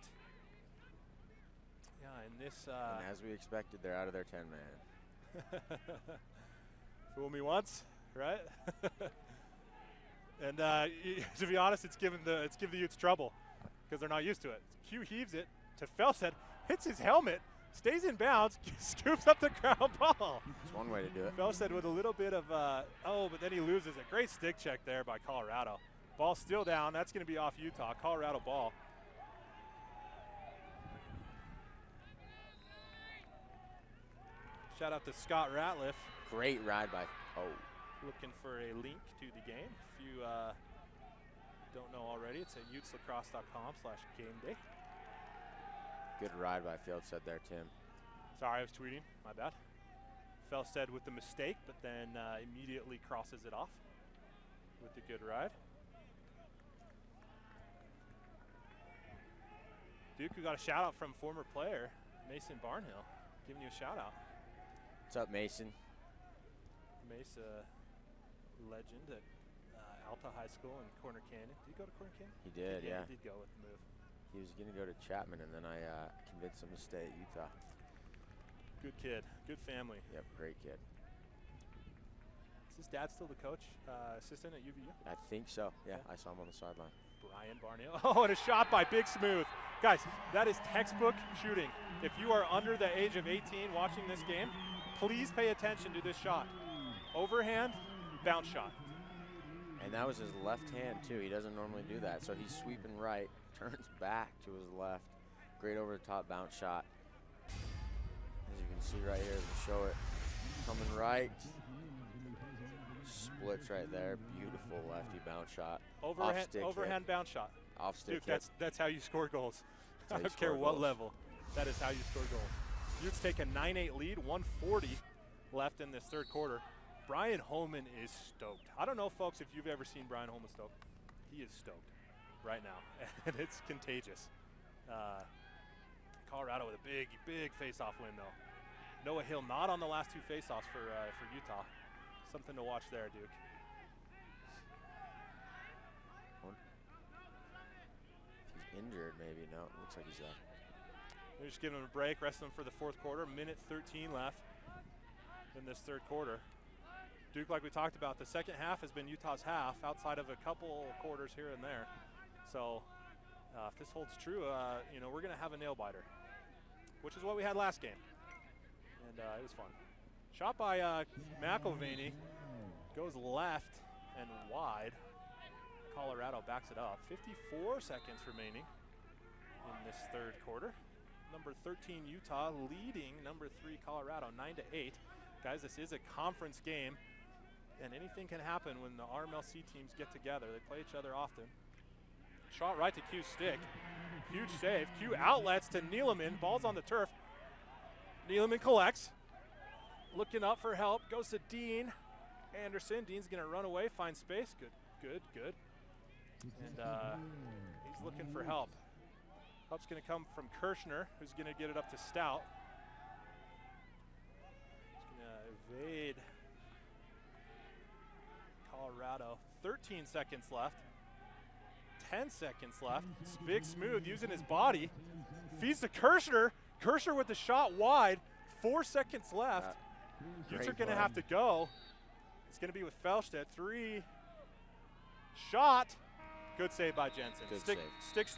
Yeah, and this. And as we expected, they're out of their 10-man. Fool me once, right? And to be honest, it's given the Utes trouble because they're not used to it. Q heaves it to Felstead, hits his helmet, stays in bounds, scoops up the ground ball. It's one way to do it. Felstead with a little bit of, but then he loses it. Great stick check there by Colorado. Ball still down. That's going to be off Utah. Colorado ball. Shout out to Scott Ratliff. Great ride by, Looking for a link to the game. If you don't know already, it's at uteslacrosse.com/gameday. Good ride by Felstead there, Tim. Sorry, I was tweeting. My bad. Felstead with the mistake, but then immediately crosses it off with the good ride. Duke, we got a shout out from former player Mason Barnhill, giving you a shout out. What's up, Mason? Mace, legend at Alta High School in Corner Canyon. Did he go to Corner Canyon? He did, yeah. He did go with the move. He was going to go to Chapman, and then I convinced him to stay at Utah. Good kid, good family. Yep, great kid. Is his dad still the coach, assistant at UVU? I think so, yeah. I saw him on the sideline. Brian Barnhill. Oh, and a shot by Big Smooth. Guys, that is textbook shooting. If you are under the age of 18 watching this game, please pay attention to this shot. Overhand, bounce shot. And that was his left hand, too. He doesn't normally do that. So he's sweeping right, turns back to his left. Great over-the-top bounce shot. As you can see right here, we show it. Coming right. Splits right there. Beautiful lefty bounce shot. Overhand bounce shot. Off stick. Duke, that's how you score goals. I don't care what level. That is how you score goals. Utes take a 9-8 lead, 1:40 left in this third quarter. Brian Holman is stoked. I don't know, folks, if you've ever seen Brian Holman stoked. He is stoked right now, and it's contagious. Colorado with a big face-off win, though. Noah Hill not on the last two face-offs for Utah. Something to watch there, Duke. He's injured, maybe. No, looks like he's up. They're just giving him a break, resting him for the fourth quarter. Minute 13 left in this third quarter. Duke, like we talked about, the second half has been Utah's half, outside of a couple quarters here and there. So if this holds true, we're going to have a nail-biter, which is what we had last game. And it was fun. Shot by McElvaney, goes left and wide. Colorado backs it up. 54 seconds remaining in this third quarter. Number 13 Utah leading number 3 Colorado 9-8. Guys, this is a conference game, and anything can happen when the RMLC teams get together. They play each other often. Shot right to Q's stick. Huge save. Q outlets to Neeleman. Ball's on the turf. Neeleman collects. Looking up for help. Goes to Dean. Anderson. Dean's going to run away, find space. Good, good, good. And he's looking for help. Help's going to come from Kirshner, who's going to get it up to Stout. He's going to evade Colorado. 13 seconds left. 10 seconds left. It's Big Smooth using his body. Feeds to Kirshner. Kirshner with the shot wide. 4 seconds left. Utes are going to have to go. It's going to be with Felstedt. 3. Shot. Good save by Jensen. Stick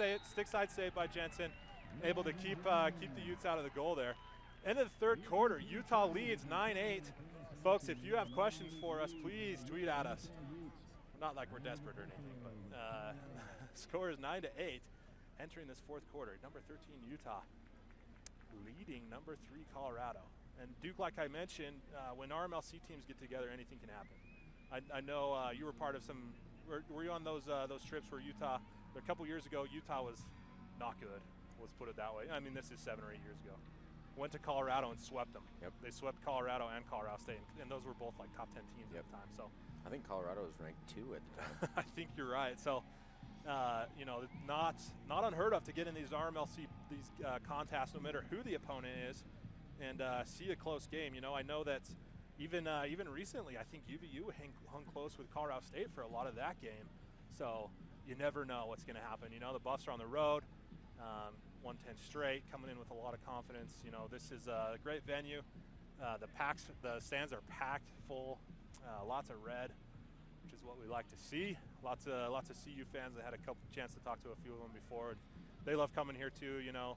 side save by Jensen. Able to keep the Utes out of the goal there. End of the third quarter. Utah leads 9-8. Folks, if you have questions for us, please tweet at us. Not like we're desperate or anything, but score is 9-8. Entering this fourth quarter, number 13 Utah leading number 3 Colorado. And Duke, like I mentioned, when RMLC teams get together, anything can happen. I know you were part of some. Were you on those trips where Utah? A couple years ago, Utah was not good. Let's put it that way. I mean, this is 7 or 8 years ago. Went to Colorado and swept them. Yep. They swept Colorado and Colorado State, and those were both like top 10 teams at the time. So I think Colorado was ranked 2 at the time. I think you're right. So you know, not unheard of to get in these RMLC contests, no matter who the opponent is, and see a close game. You know, I know that even recently, I think UVU hung close with Colorado State for a lot of that game. So you never know what's going to happen. You know, the Buffs are on the road, 110 straight, coming in with a lot of confidence. You know, this is a great venue. The stands are packed full, lots of red, which is what we like to see. Lots of CU fans. I had a chance to talk to a few of them before, and they love coming here too. You know,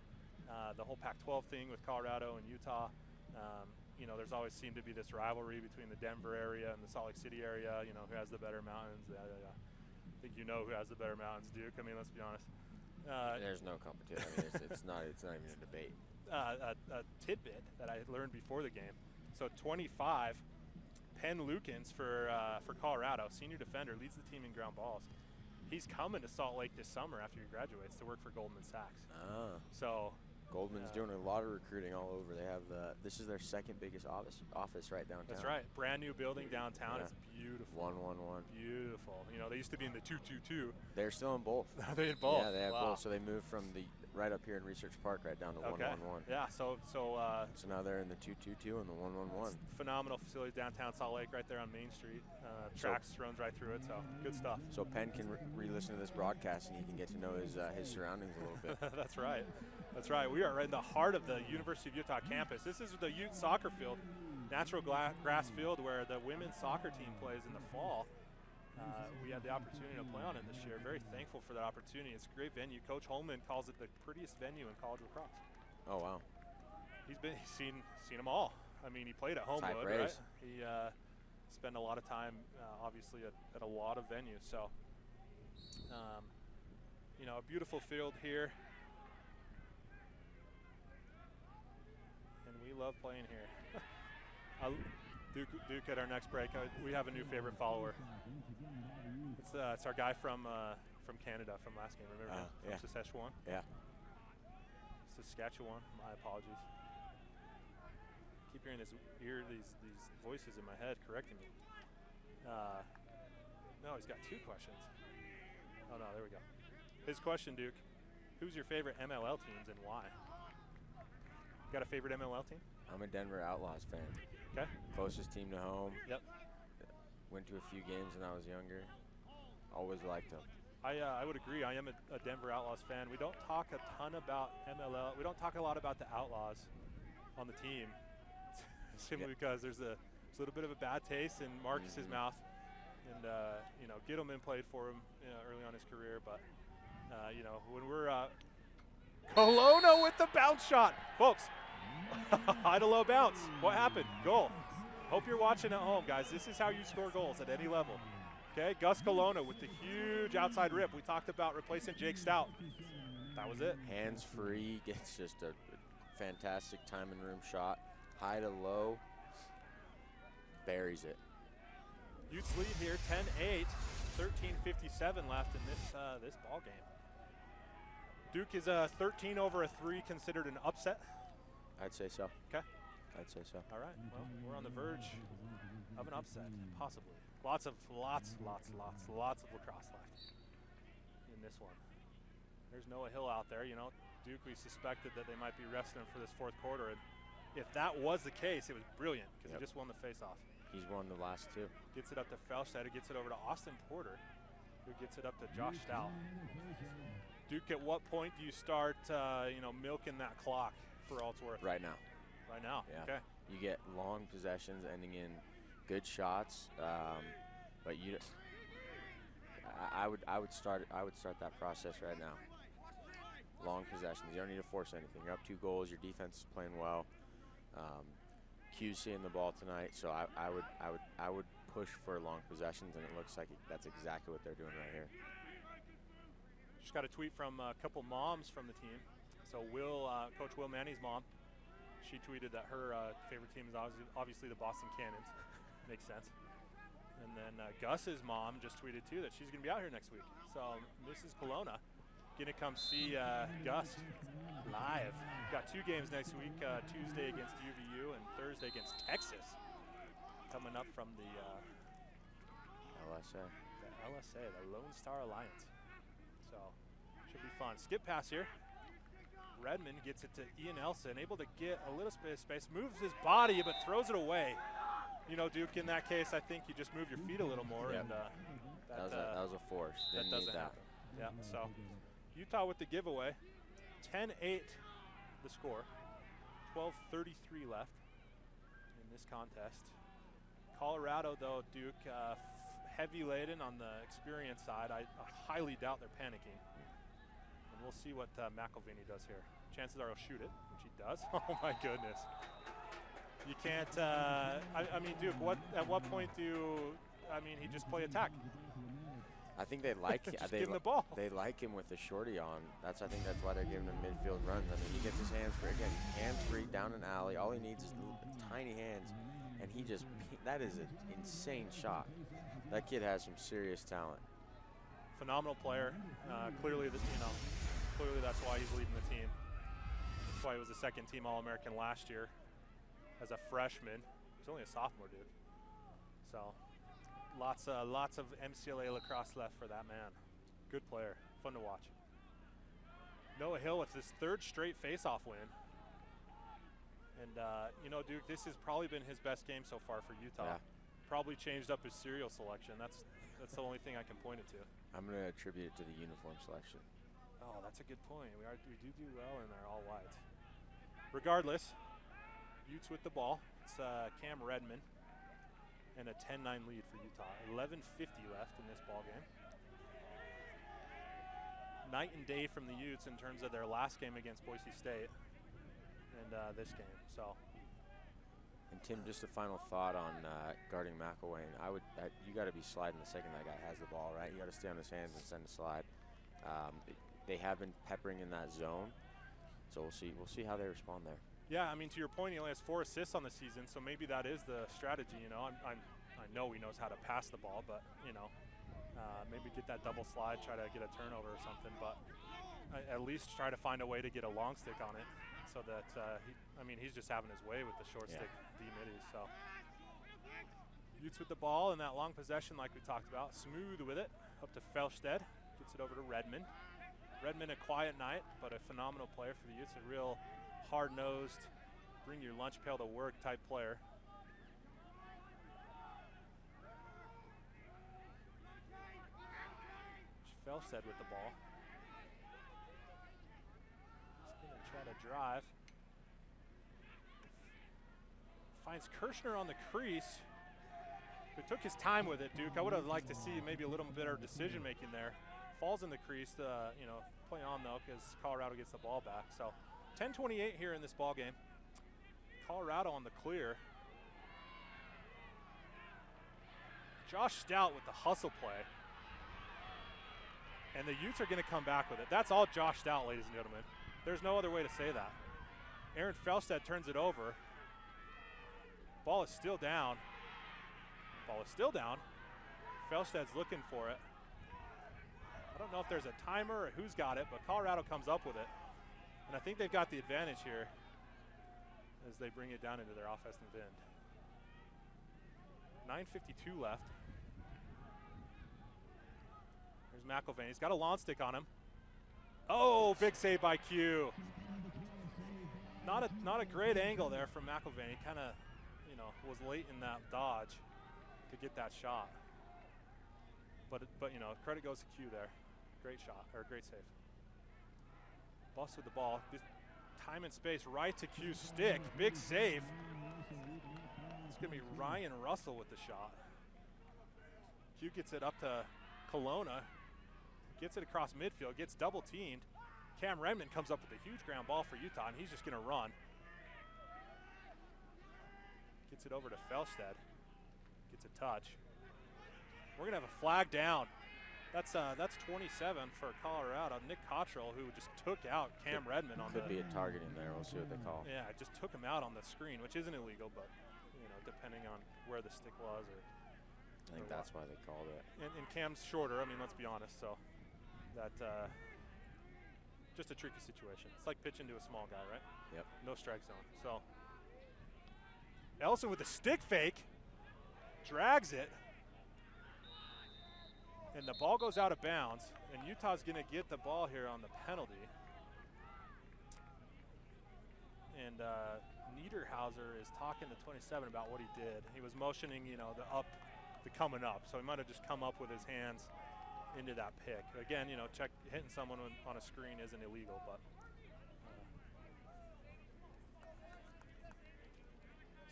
the whole Pac-12 thing with Colorado and Utah. You know, there's always seemed to be this rivalry between the Denver area and the Salt Lake City area. You know, who has the better mountains? I think you know who has the better mountains, Duke. I mean, let's be honest. There's no competition. I mean, it's not even a debate. A tidbit that I learned before the game. So 25, Penn Lukens for Colorado, senior defender, leads the team in ground balls. He's coming to Salt Lake this summer after he graduates to work for Goldman Sachs. So Goldman's doing a lot of recruiting all over. They have this is their second biggest office right downtown. That's right. Brand new building downtown. Yeah. It's beautiful. 111. Beautiful. You know, they used to be in the 222. They're still in both. Are they in both? Yeah, they have both. So they moved from the right up here in Research Park right down to 111. Yeah. So now they're in the 222 and the 111. Phenomenal facility downtown Salt Lake, right there on Main Street. Tracks runs right through it. So good stuff. So Penn can re-listen to this broadcast and he can get to know his surroundings a little bit. That's right. That's right. We are right in the heart of the University of Utah campus. This is the Ute soccer field, natural grass field where the women's soccer team plays in the fall. We had the opportunity to play on it this year. Very thankful for that opportunity. It's a great venue. Coach Holman calls it the prettiest venue in college lacrosse. Oh wow. He's seen them all. I mean, he played at Homewood, right? He spent a lot of time, obviously, at a lot of venues. So, you know, a beautiful field here. We love playing here. Duke at our next break. We have a new favorite follower. It's our guy from Canada from last game. Remember him? From Saskatchewan? Yeah. Saskatchewan. My apologies. Keep hearing these voices in my head correcting me. No, he's got 2 questions. Oh no, there we go. His question, Duke. Who's your favorite MLL teams and why? Got a favorite MLL team? I'm a Denver Outlaws fan. Okay. Closest team to home. Yep. Went to a few games when I was younger. Always liked them. I would agree. I am a Denver Outlaws fan. We don't talk a ton about MLL. We don't talk a lot about the Outlaws on the team, simply because there's a little bit of a bad taste in Marcus's mouth. And you know, Gittleman played for him early on his career, but you know, when we're Colonna with the bounce shot, folks. High to low bounce. What happened? Goal. Hope you're watching at home, guys. This is how you score goals at any level. Okay, Gus Colonna with the huge outside rip. We talked about replacing Jake Stout. That was it. Hands free, gets just a fantastic time and room shot. High to low, buries it. Utes lead here, 10-8, 13:57 left in this ball game. Duke is 13 over a 3, considered an upset. I'd say so. Okay. I'd say so. All right. Well, we're on the verge of an upset, possibly. Lots of lacrosse left in this one. There's Noah Hill out there. You know, Duke, we suspected that they might be resting him for this fourth quarter, and if that was the case, it was brilliant because he just won the face-off. He's won the last two. Gets it up to Felstead, who gets it over to Austin Porter, who gets it up to Josh Stout. Duke, at what point do you start, milking that clock for all it's worth? Right now. Right now. Yeah. Okay. You get long possessions ending in good shots, but I would start that process right now. Long possessions. You don't need to force anything. You're up 2 goals. Your defense is playing well. Q's seeing the ball tonight, so I would push for long possessions, and it looks like that's exactly what they're doing right here. Just got a tweet from a couple moms from the team. So Coach Will Manny's mom, she tweeted that her favorite team is obviously the Boston Cannons. Makes sense. And then Gus's mom just tweeted too that she's going to be out here next week. So Mrs. Colonna going to come see Gus live. Got 2 games next week, Tuesday against UVU and Thursday against Texas. Coming up from the LSA. The Lone Star Alliance. So should be fun. Skip pass here. Redmond gets it to Ian Elson, able to get a little bit of space, moves his body but throws it away. You know, Duke, in that case, I think you just move your feet a little more. Yep. And that was a force. That Didn't doesn't need that. happen. Yeah, so Utah with the giveaway. 10-8 the score. 12:33 left in this contest. Colorado, though, Duke, heavy laden on the experience side. I highly doubt they're panicking. And we'll see what McElvaney does here. Chances are he'll shoot it, which he does. Oh, my goodness. You can't, I mean, Duke, at what point do he just play attack? I think they like Just give him the ball. They like him with the shorty on. I think that's why they're giving him midfield runs. I mean, he gets his hands free. Again, hands free down an alley. All he needs is tiny hands, and that is an insane shot. That kid has some serious talent. Phenomenal player. Clearly that's why he's leading the team. That's why he was a second-team All-American last year as a freshman. He's only a sophomore, dude. So lots of MCLA lacrosse left for that man. Good player, fun to watch. Noah Hill with his 3rd straight face-off win. And Duke, this has probably been his best game so far for Utah. Yeah. Probably changed up his cereal selection. That's the only thing I can point it to. I'm going to attribute it to the uniform selection. Oh, that's a good point. We do well in our all whites. Regardless, Utes with the ball. It's Cam Redmond and a 10-9 lead for Utah. 11:50 left in this ball game. Night and day from the Utes in terms of their last game against Boise State and this game. So. And Tim, just a final thought on guarding McElwain. You got to be sliding the second that guy has the ball, right? You got to stay on his hands and send a slide. They have been peppering in that zone, so we'll see how they respond there. Yeah, I mean, to your point, he only has 4 assists on the season, so maybe that is the strategy. You know, I know he knows how to pass the ball, but maybe get that double slide, try to get a turnover or something. But at least try to find a way to get a long stick on it, so that he's just having his way with the short stick D middies. So Utes with the ball in that long possession, like we talked about, smooth with it up to Felstead, gets it over to Redmond. Redmond, a quiet night, but a phenomenal player for the Utes, a real hard-nosed, bring your lunch pail to work type player. Felstead with the ball. He's going to try to drive. Finds Kirshner on the crease, who took his time with it, Duke. I would have liked to see maybe a little better decision-making there. Falls in the crease, play on though, because Colorado gets the ball back. So 10:28 here in this ball game. Colorado on the clear. Josh Stout with the hustle play. And the Utes are going to come back with it. That's all Josh Stout, ladies and gentlemen. There's no other way to say that. Aaron Felstead turns it over. Ball is still down. Felstead's looking for it. I don't know if there's a timer or who's got it, but Colorado comes up with it. And I think they've got the advantage here as they bring it down into their offensive end. 9:52 left. There's McElvain. He's got a lawn stick on him. Oh, big save by Q. Not a great angle there from McElvain. He kind of, was late in that dodge to get that shot. But credit goes to Q there. Great shot, or great save. Bus with the ball. Just time and space right to Q's stick. Big save. It's going to be Ryan Russell with the shot. Q gets it up to Kelowna. Gets it across midfield. Gets double teamed. Cam Redmond comes up with a huge ground ball for Utah, and he's just going to run. Gets it over to Felstead. Gets a touch. We're going to have a flag down. That's 27 for Colorado. Nick Cottrell, who just took out Cam Redmond on could be a target in there. We'll see what they call. Yeah, just took him out on the screen, which isn't illegal, but depending on where the stick was, I think that's why they called it. And Cam's shorter. I mean, let's be honest. So that just a tricky situation. It's like pitching to a small guy, right? Yep. No strike zone. So Ellison with the stick fake, drags it. And the ball goes out of bounds, and Utah's going to get the ball here on the penalty. And Niederhauser is talking to 27 about what he did. He was motioning, the coming up. So he might have just come up with his hands into that pick. Again, hitting someone on a screen isn't illegal, but.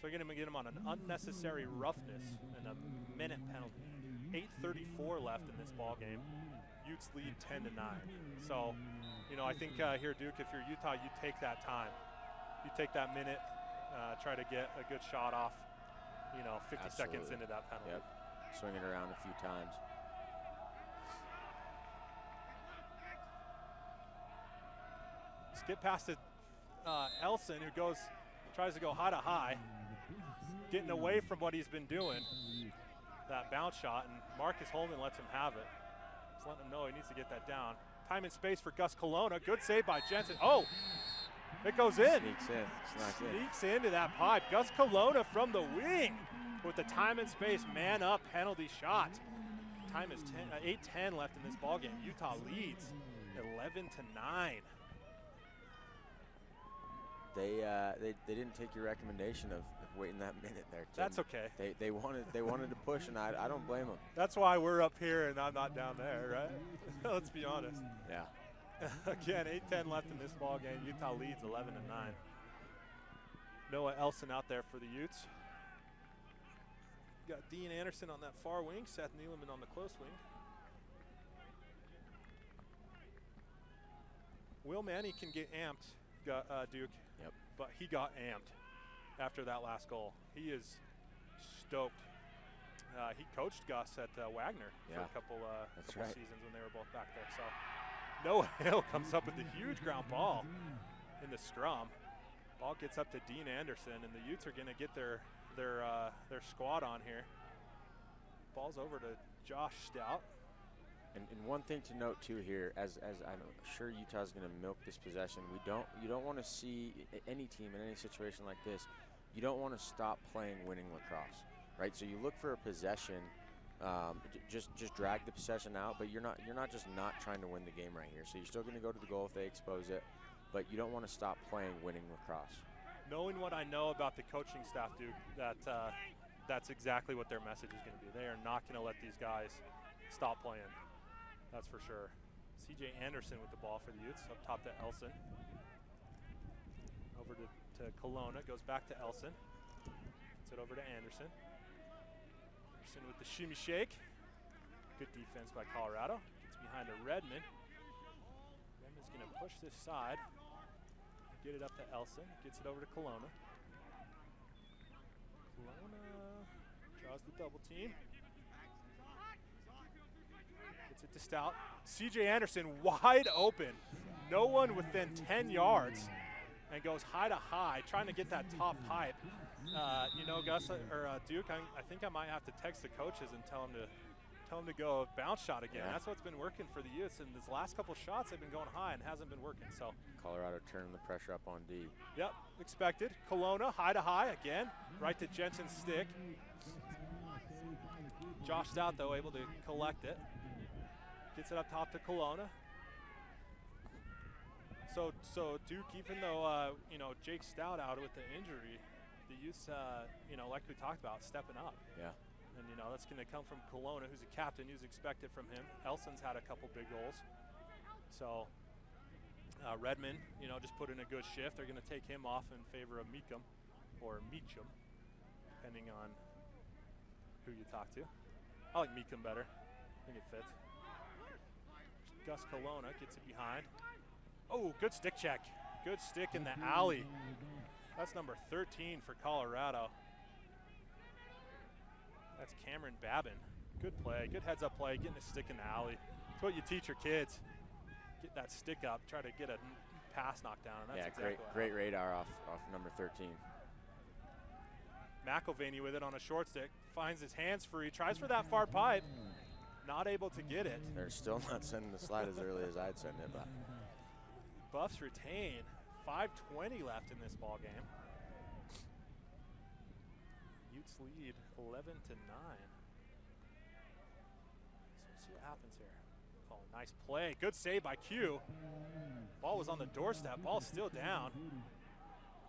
So you're going to get him on an unnecessary roughness and a minute penalty. 8:34 left in this ball game. Utes lead 10-9. So, I think here, Duke, if you're Utah, you take that time. You take that minute, try to get a good shot off, 50 seconds into that penalty. Yep. Swing it around a few times. Skip past to Elson, who tries to go high to high, getting away from what he's been doing. That bounce shot, and Marcus Holman lets him have it. Just letting him know he needs to get that down. Time and space for Gus Kelowna. Good save by Jensen. Oh, it goes in. Sneaks into that pipe. Gus Kelowna from the wing with the time and space man up penalty shot. Time is 8:10 left in this ball game. Utah leads 11-9. They didn't take your recommendation of waiting that minute there, Tim. That's okay. They wanted to push, and I don't blame them. That's why we're up here and I'm not down there, right? Let's be honest. Yeah. Again, 8:10 left in this ball game. Utah leads 11-9. Noah Elson out there for the Utes. Got Dean Anderson on that far wing, Seth Neeleman on the close wing. Will Manny can get amped, Duke. Yep. But he got amped after that last goal. He is stoked. He coached Gus at Wagner for a couple seasons when they were both back there. So Noah Hill comes up with a huge ground ball in the scrum. Ball gets up to Dean Anderson, and the Utes are going to get their squad on here. Ball's over to Josh Stout. And one thing to note too here, as I'm sure Utah's going to milk this possession, you don't want to see any team in any situation like this. You don't want to stop playing winning lacrosse, right? So you look for a possession, just drag the possession out, but you're not just not trying to win the game right here. So you're still going to go to the goal if they expose it, but you don't want to stop playing winning lacrosse. Knowing what I know about the coaching staff, Duke, that's exactly what their message is going to be. They are not going to let these guys stop playing. That's for sure. C.J. Anderson with the ball for the Utes, up top to Elson. Over to Kelowna, goes back to Elson. Gets it over to Anderson. Anderson with the shimmy shake. Good defense by Colorado. Gets behind to Redmond. Redmond's going to push this side. Get it up to Elson. Gets it over to Kelowna. Kelowna draws the double team. Gets it to Stout. C.J. Anderson wide open. No one within 10 yards. And goes high to high, trying to get that top pipe. Gus or Duke, I think I might have to text the coaches and tell them to go bounce shot again. Yeah. That's what's been working for the Utes. And these last couple shots have been going high and hasn't been working. So Colorado turning the pressure up on D. Yep, expected. Kelowna high to high again, right to Jensen's stick. Josh Stout, though, able to collect it. Gets it up top to Kelowna. So Duke, even though, you know, Jake Stout out with the injury, the Utes, you know, like we talked about, stepping up. Yeah. And, you know, that's going to come from Kelowna, who's a captain, who's expected from him. Elson's had a couple big goals. So Redmond, you know, just put in a good shift. They're going to take him off in favor of Meacham, or Meacham, depending on who you talk to. I like Meacham better. I think it fits. Gus Kelowna gets it behind. Oh, good stick check. Good stick in the alley. That's number 13 for Colorado. That's Cameron Babin. Good play, good heads up play, getting a stick in the alley. That's what you teach your kids. Get that stick up, try to get a pass knocked down. That's yeah, exactly great radar off number 13. McElvaney with it on a short stick, finds his hands free, tries for that far pipe, not able to get it. They're still not sending the slide as early as I'd send it, but Buffs retain. 5:20 left in this ball game. Utes lead 11-9. So we'll see what happens here. Oh, nice play. Good save by Q. Ball was on the doorstep. Ball's still down.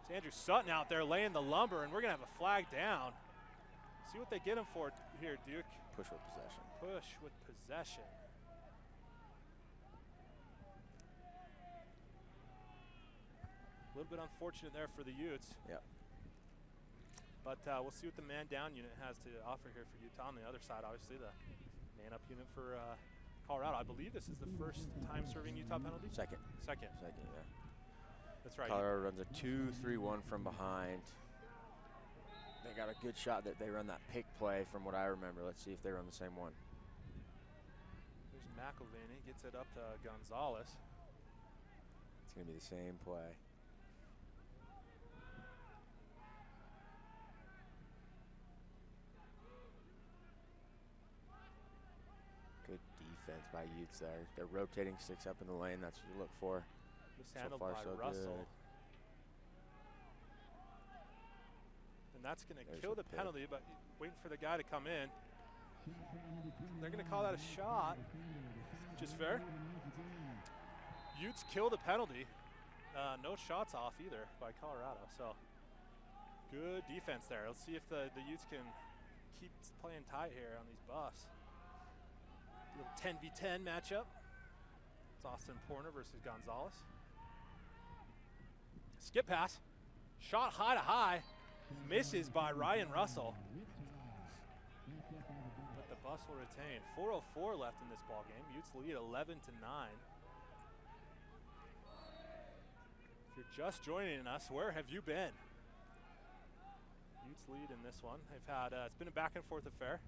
It's Andrew Sutton out there laying the lumber, and we're going to have a flag down. See what they get him for here, Duke. push with possession. Push with possession. A little bit unfortunate there for the Utes. Yep. But we'll see what the man down unit has to offer here for Utah. On the other side, obviously, the man up unit for Colorado. I believe this is the first time serving Utah penalty? Second. Second, Yeah. that's right. Colorado runs a 2-3-1 from behind. They got a good shot that they run that pick play from what I remember. Let's see if they run the same one. There's McElvaney, gets it up to Gonzalez. It's going to be the same play. Good defense by Utes there. They're rotating sticks up in the lane. That's what you look for. Mishandled so far, by so Russell. good. And that's going to There's kill the the pick. penalty, but waiting for the guy to come in. They're going to call that a shot, which is fair. Utes kill the penalty. No shots off either by Colorado. So good defense there. Let's see if the Utes can keep playing tight here on these Buffs. Little 10v10 matchup. It's Austin Porter versus Gonzalez. Skip pass. Shot high to high. Misses by Ryan Russell. But the Buffs will retain. 4:04 left in this ball game. Utes lead 11-9. If you're just joining us, where have you been? Utes lead in this one. They've had it's been a back and forth affair.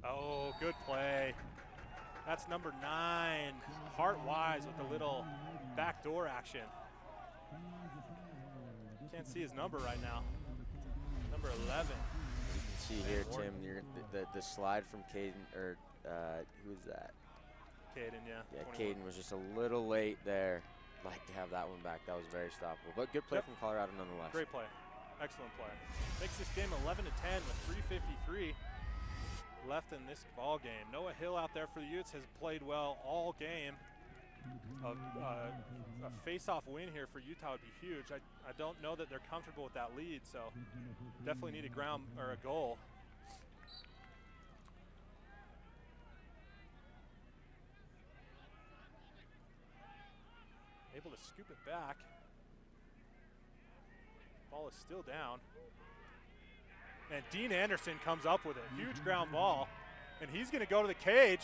Oh, good play. That's number 9, Hart Wise with a little backdoor action. Can't see his number right now. Number 11. You can see here, Tim, the slide from Caden, or who is that? Caden, yeah. Yeah, 21. Caden was just a little late there. Like to have that one back. That was very stoppable. But good play from Colorado nonetheless. Great play. Excellent play. Makes this game 11-10 with 3:53 left in this ball game. Noah Hill out there for the Utes has played well all game. A face-off win here for Utah would be huge. I don't know that they're comfortable with that lead, so definitely need a ground or a goal. Able to scoop it back. Ball is still down. And Dean Anderson comes up with a huge ground ball, and he's going to go to the cage.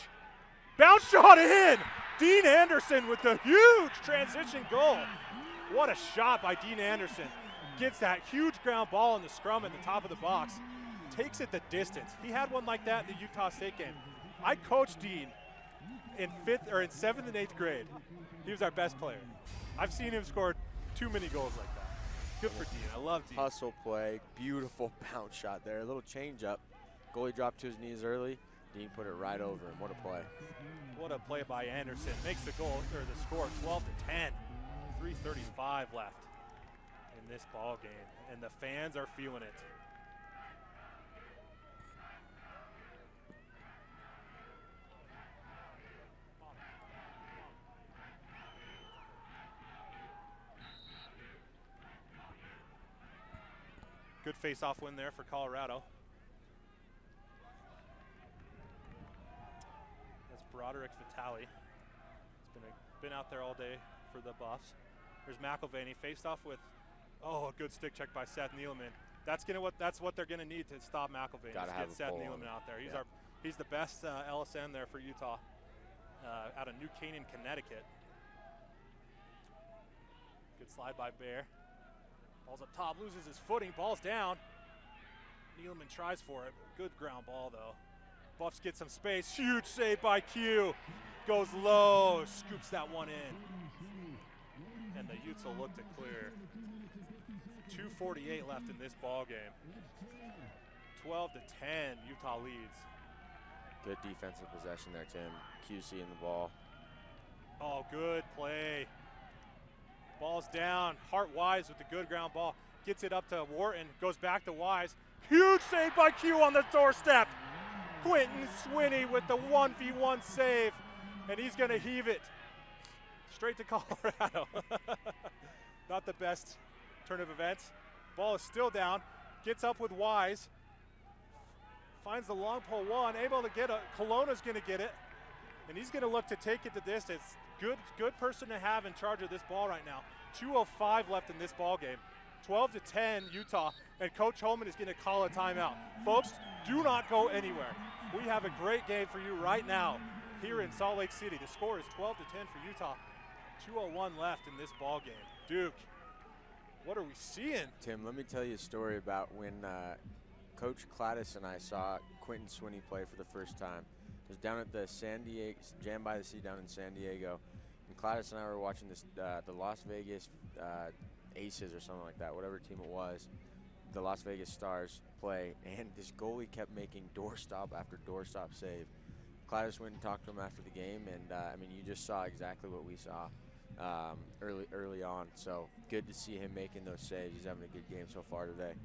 Bounce shot in! Dean Anderson with the huge transition goal. What a shot by Dean Anderson. Gets that huge ground ball in the scrum at the top of the box. Takes it the distance. He had one like that in the Utah State game. I coached Dean in 7th and 8th grade. He was our best player. I've seen him score too many goals like that. Good for Dean. I love Dean. Hustle play, beautiful bounce shot there. A little change up. Goalie dropped to his knees early. Dean put it right over him. What a play. What a play by Anderson. Makes the goal, or the score 12-10. 3:35 left in this ball game, and the fans are feeling it. Good face-off win there for Colorado. That's Broderick Vitale. He's been out there all day for the Buffs. There's McElvaney faced off with, a good stick check by Seth Neeleman. That's what they're gonna need to stop McElvaney. Get Seth Neeleman out there. He's the best LSN there for Utah, out of New Canaan, Connecticut. Good slide by Bear. Ball's up top, loses his footing, ball's down. Neeleman tries for it. Good ground ball though. Buffs get some space. Huge save by Q. Goes low, scoops that one in. And the Utes will look to clear. 2:48 left in this ball game. 12-10, Utah leads. Good defensive possession there, Tim. QC in the ball. Oh, good play. Ball's down. Hart Wise with the good ground ball. Gets it up to Wharton. Goes back to Wise. Huge save by Q on the doorstep. Quentin Swinney with the 1v1 save. And he's going to heave it straight to Colorado. Not the best turn of events. Ball is still down. Gets up with Wise. Finds the long pole one. Able to get it. Kelowna's going to get it. And he's going to look to take it the distance. Good person to have in charge of this ball right now. 2:05 left in this ball game. 12-10 Utah, and Coach Holman is going to call a timeout. Folks, do not go anywhere. We have a great game for you right now here in Salt Lake City. The score is 12-10 for Utah. 2:01 left in this ball game. Duke, what are we seeing? Tim, let me tell you a story about when Coach Cladis and I saw Quentin Swinney play for the first time. It was down at the San Diego, Jam by the Sea down in San Diego. And Cladis and I were watching this, the Las Vegas Aces or something like that, whatever team it was, the Las Vegas Stars play, and this goalie kept making doorstop after doorstop save. Cladis went and talked to him after the game, and I mean, you just saw exactly what we saw early on. So good to see him making those saves. He's having a good game so far today.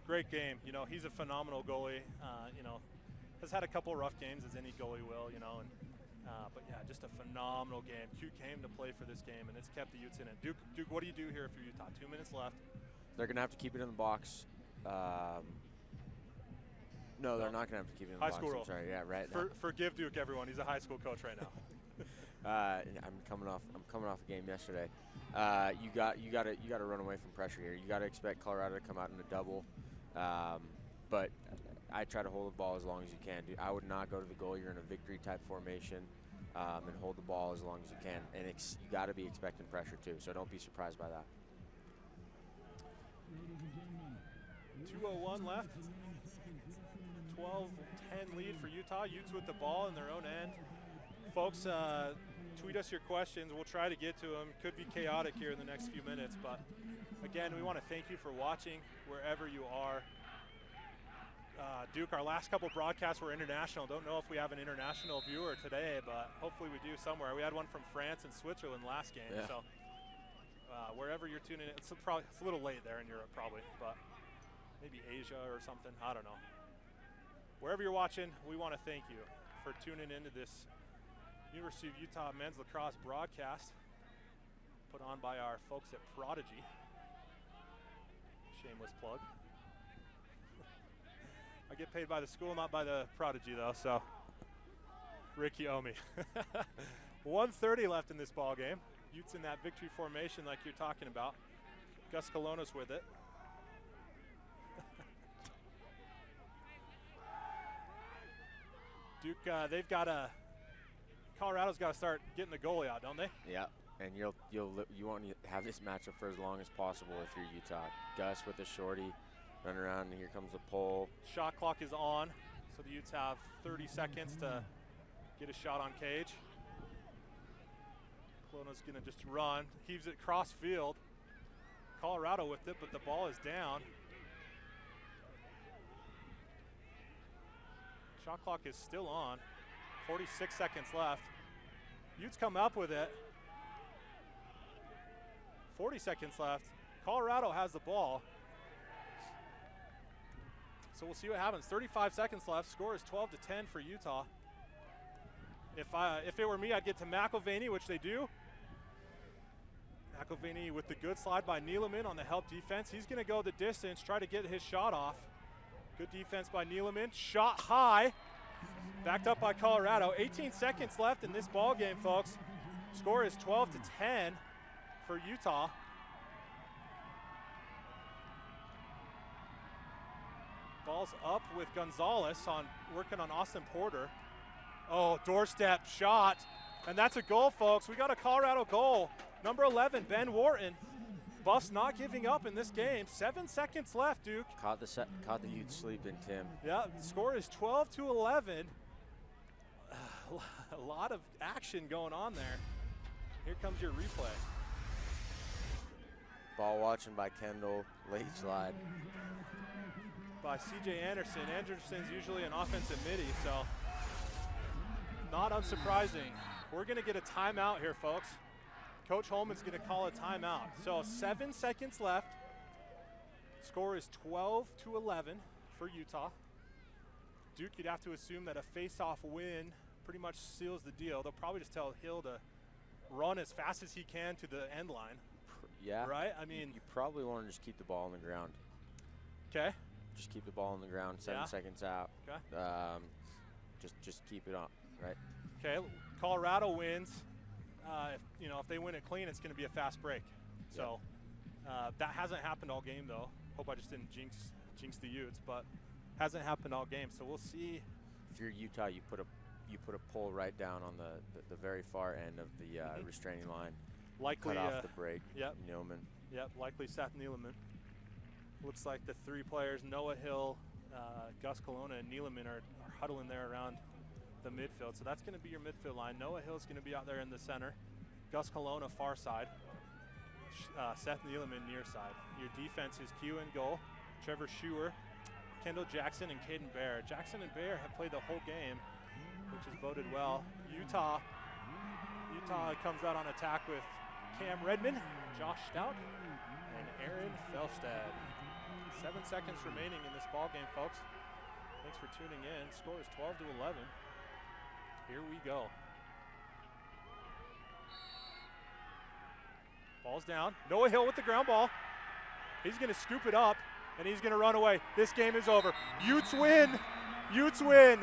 Great game. You know, he's a phenomenal goalie. You know, has had a couple rough games, as any goalie will, you know, and but yeah, just a phenomenal game. Q came to play for this game, and it's kept the Utes in it. Duke, what do you do here if you're Utah? 2 minutes left. They're going to have to keep it in the box. No, they're not going to have to keep it in the box. High school rule. I'm sorry, yeah, right. Forgive Duke, everyone. He's a high school coach right now. I'm coming off a game yesterday. You got to run away from pressure here. You got to expect Colorado to come out in a double, but I try to hold the ball as long as you can. I would not go to the goal. You're in a victory type formation, and hold the ball as long as you can. And you got to be expecting pressure too. So don't be surprised by that. 2:01 left. 12-10 lead for Utah. Utes with the ball in their own end. Folks, tweet us your questions. We'll try to get to them. Could be chaotic here in the next few minutes, but again, we want to thank you for watching wherever you are. Duke, our last couple broadcasts were international. Don't know if we have an international viewer today, but hopefully we do somewhere. We had one from France and Switzerland last game, yeah. So wherever you're tuning in, it's a little late there in Europe probably, but maybe Asia or something. I don't know. Wherever you're watching, we want to thank you for tuning into this University of Utah men's lacrosse broadcast put on by our folks at Prodigy. Shameless plug. I get paid by the school, not by the Prodigy though, so Rick, you owe me. 1:30 left in this ball game. Utes in that victory formation like you're talking about. Gus Colonna's with it. Duke, they've got Colorado's got to start getting the goalie out, don't they? Yeah, and you want to have this matchup for as long as possible if you're Utah. Gus with the shorty, run around, and here comes the pole. Shot clock is on, so the Utes have 30 seconds to get a shot on cage. Colonna's going to just run, heaves it cross field. Colorado with it, but the ball is down. Shot clock is still on. 46 seconds left. Utes come up with it. 40 seconds left. Colorado has the ball. So we'll see what happens. 35 seconds left. Score is 12-10 for Utah. If it were me, I'd get to McElvaney, which they do. McElvaney with the good slide by Neeleman on the help defense. He's going to go the distance, try to get his shot off. Good defense by Neeleman. Shot high. Backed up by Colorado. 18 seconds left in this ball game, folks. Score is 12-10 for Utah. Ball's up with Gonzalez working on Austin Porter. Oh, doorstep shot. And that's a goal, folks. We got a Colorado goal. Number 11, Ben Wharton. Buffs not giving up in this game. 7 seconds left, Duke. Caught the Utes sleeping, Tim. Yeah, the score is 12-11. A lot of action going on there. Here comes your replay. Ball watching by Kendall. Late slide. By C.J. Anderson. Anderson's usually an offensive midi, so not unsurprising. We're going to get a timeout here, folks. Coach Holman's going to call a timeout. So 7 seconds left. Score is 12-11 for Utah. Duke, you'd have to assume that a face-off win pretty much seals the deal. They'll probably just tell Hill to run as fast as he can to the end line. Yeah. Right? I mean, you probably want to just keep the ball on the ground. Okay. Just keep the ball on the ground. 7 seconds out. Okay. Just keep it on. Right. Okay. Colorado wins. If they win it clean, it's going to be a fast break. So that hasn't happened all game, though. Hope I just didn't jinx the Utes, but hasn't happened all game. So we'll see. If you're Utah, you put a pole right down on the very far end of the restraining line. Likely cut off the break. Yep. Neeleman. Yep. Likely Seth Neeleman. Looks like the three players, Noah Hill, Gus Colonna, and Neeleman are huddling there around the midfield. So that's going to be your midfield line. Noah Hill's going to be out there in the center. Gus Colonna far side. Seth Neeleman near side. Your defense is Q in goal. Trevor Schuer, Kendall Jackson, and Caden Bear. Jackson and Bear have played the whole game, which has boded well. Utah comes out on attack with Cam Redmond, Josh Stout, and Aaron Felstad. 7 seconds remaining in this ball game, folks. Thanks for tuning in. Score is 12-11. Here we go. Ball's down. Noah Hill with the ground ball. He's going to scoop it up, and he's going to run away. This game is over. Utes win. Utes win.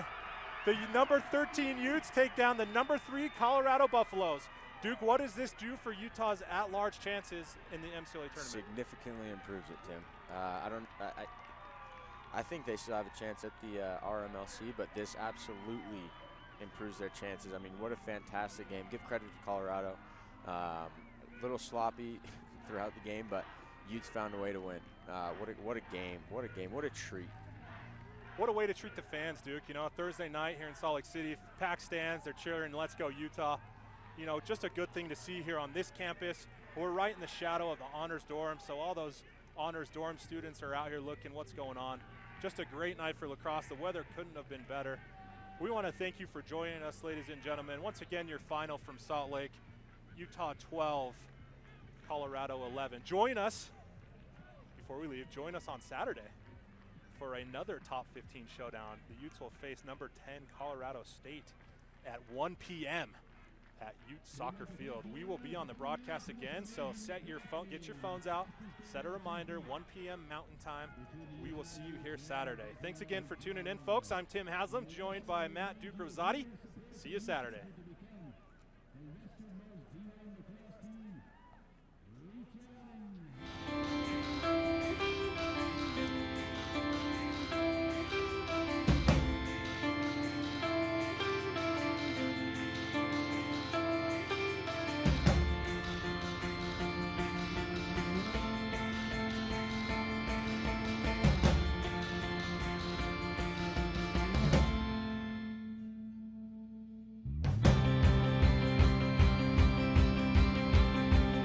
The number 13 Utes take down the number 3 Colorado Buffaloes. Duke, what does this do for Utah's at-large chances in the MCLA tournament? Significantly improves it, Tim. I think they still have a chance at the RMLC, but this absolutely improves their chances. I mean, what a fantastic game. Give credit to Colorado. A little sloppy throughout the game, but Utes found a way to win. What a game. What a game. What a treat. What a way to treat the fans, Duke. Thursday night here in Salt Lake City, packed stands, they're cheering, let's go Utah. Just a good thing to see here on this campus. We're right in the shadow of the honors dorm, so all those honors dorm students are out here looking what's going on. Just a great night for lacrosse. The weather couldn't have been better. We want to thank you for joining us, ladies and gentlemen. Once again, your final from Salt Lake, Utah 12, Colorado 11. Join us, before we leave, join us on Saturday for another top 15 showdown. The Utes will face number 10 Colorado State at 1 p.m. at Utes Soccer Field. We will be on the broadcast again, so get your phones out, set a reminder, 1 p.m. Mountain Time. We will see you here Saturday. Thanks again for tuning in, folks. I'm Tim Haslam, joined by Matt Duke Rosati. See you Saturday.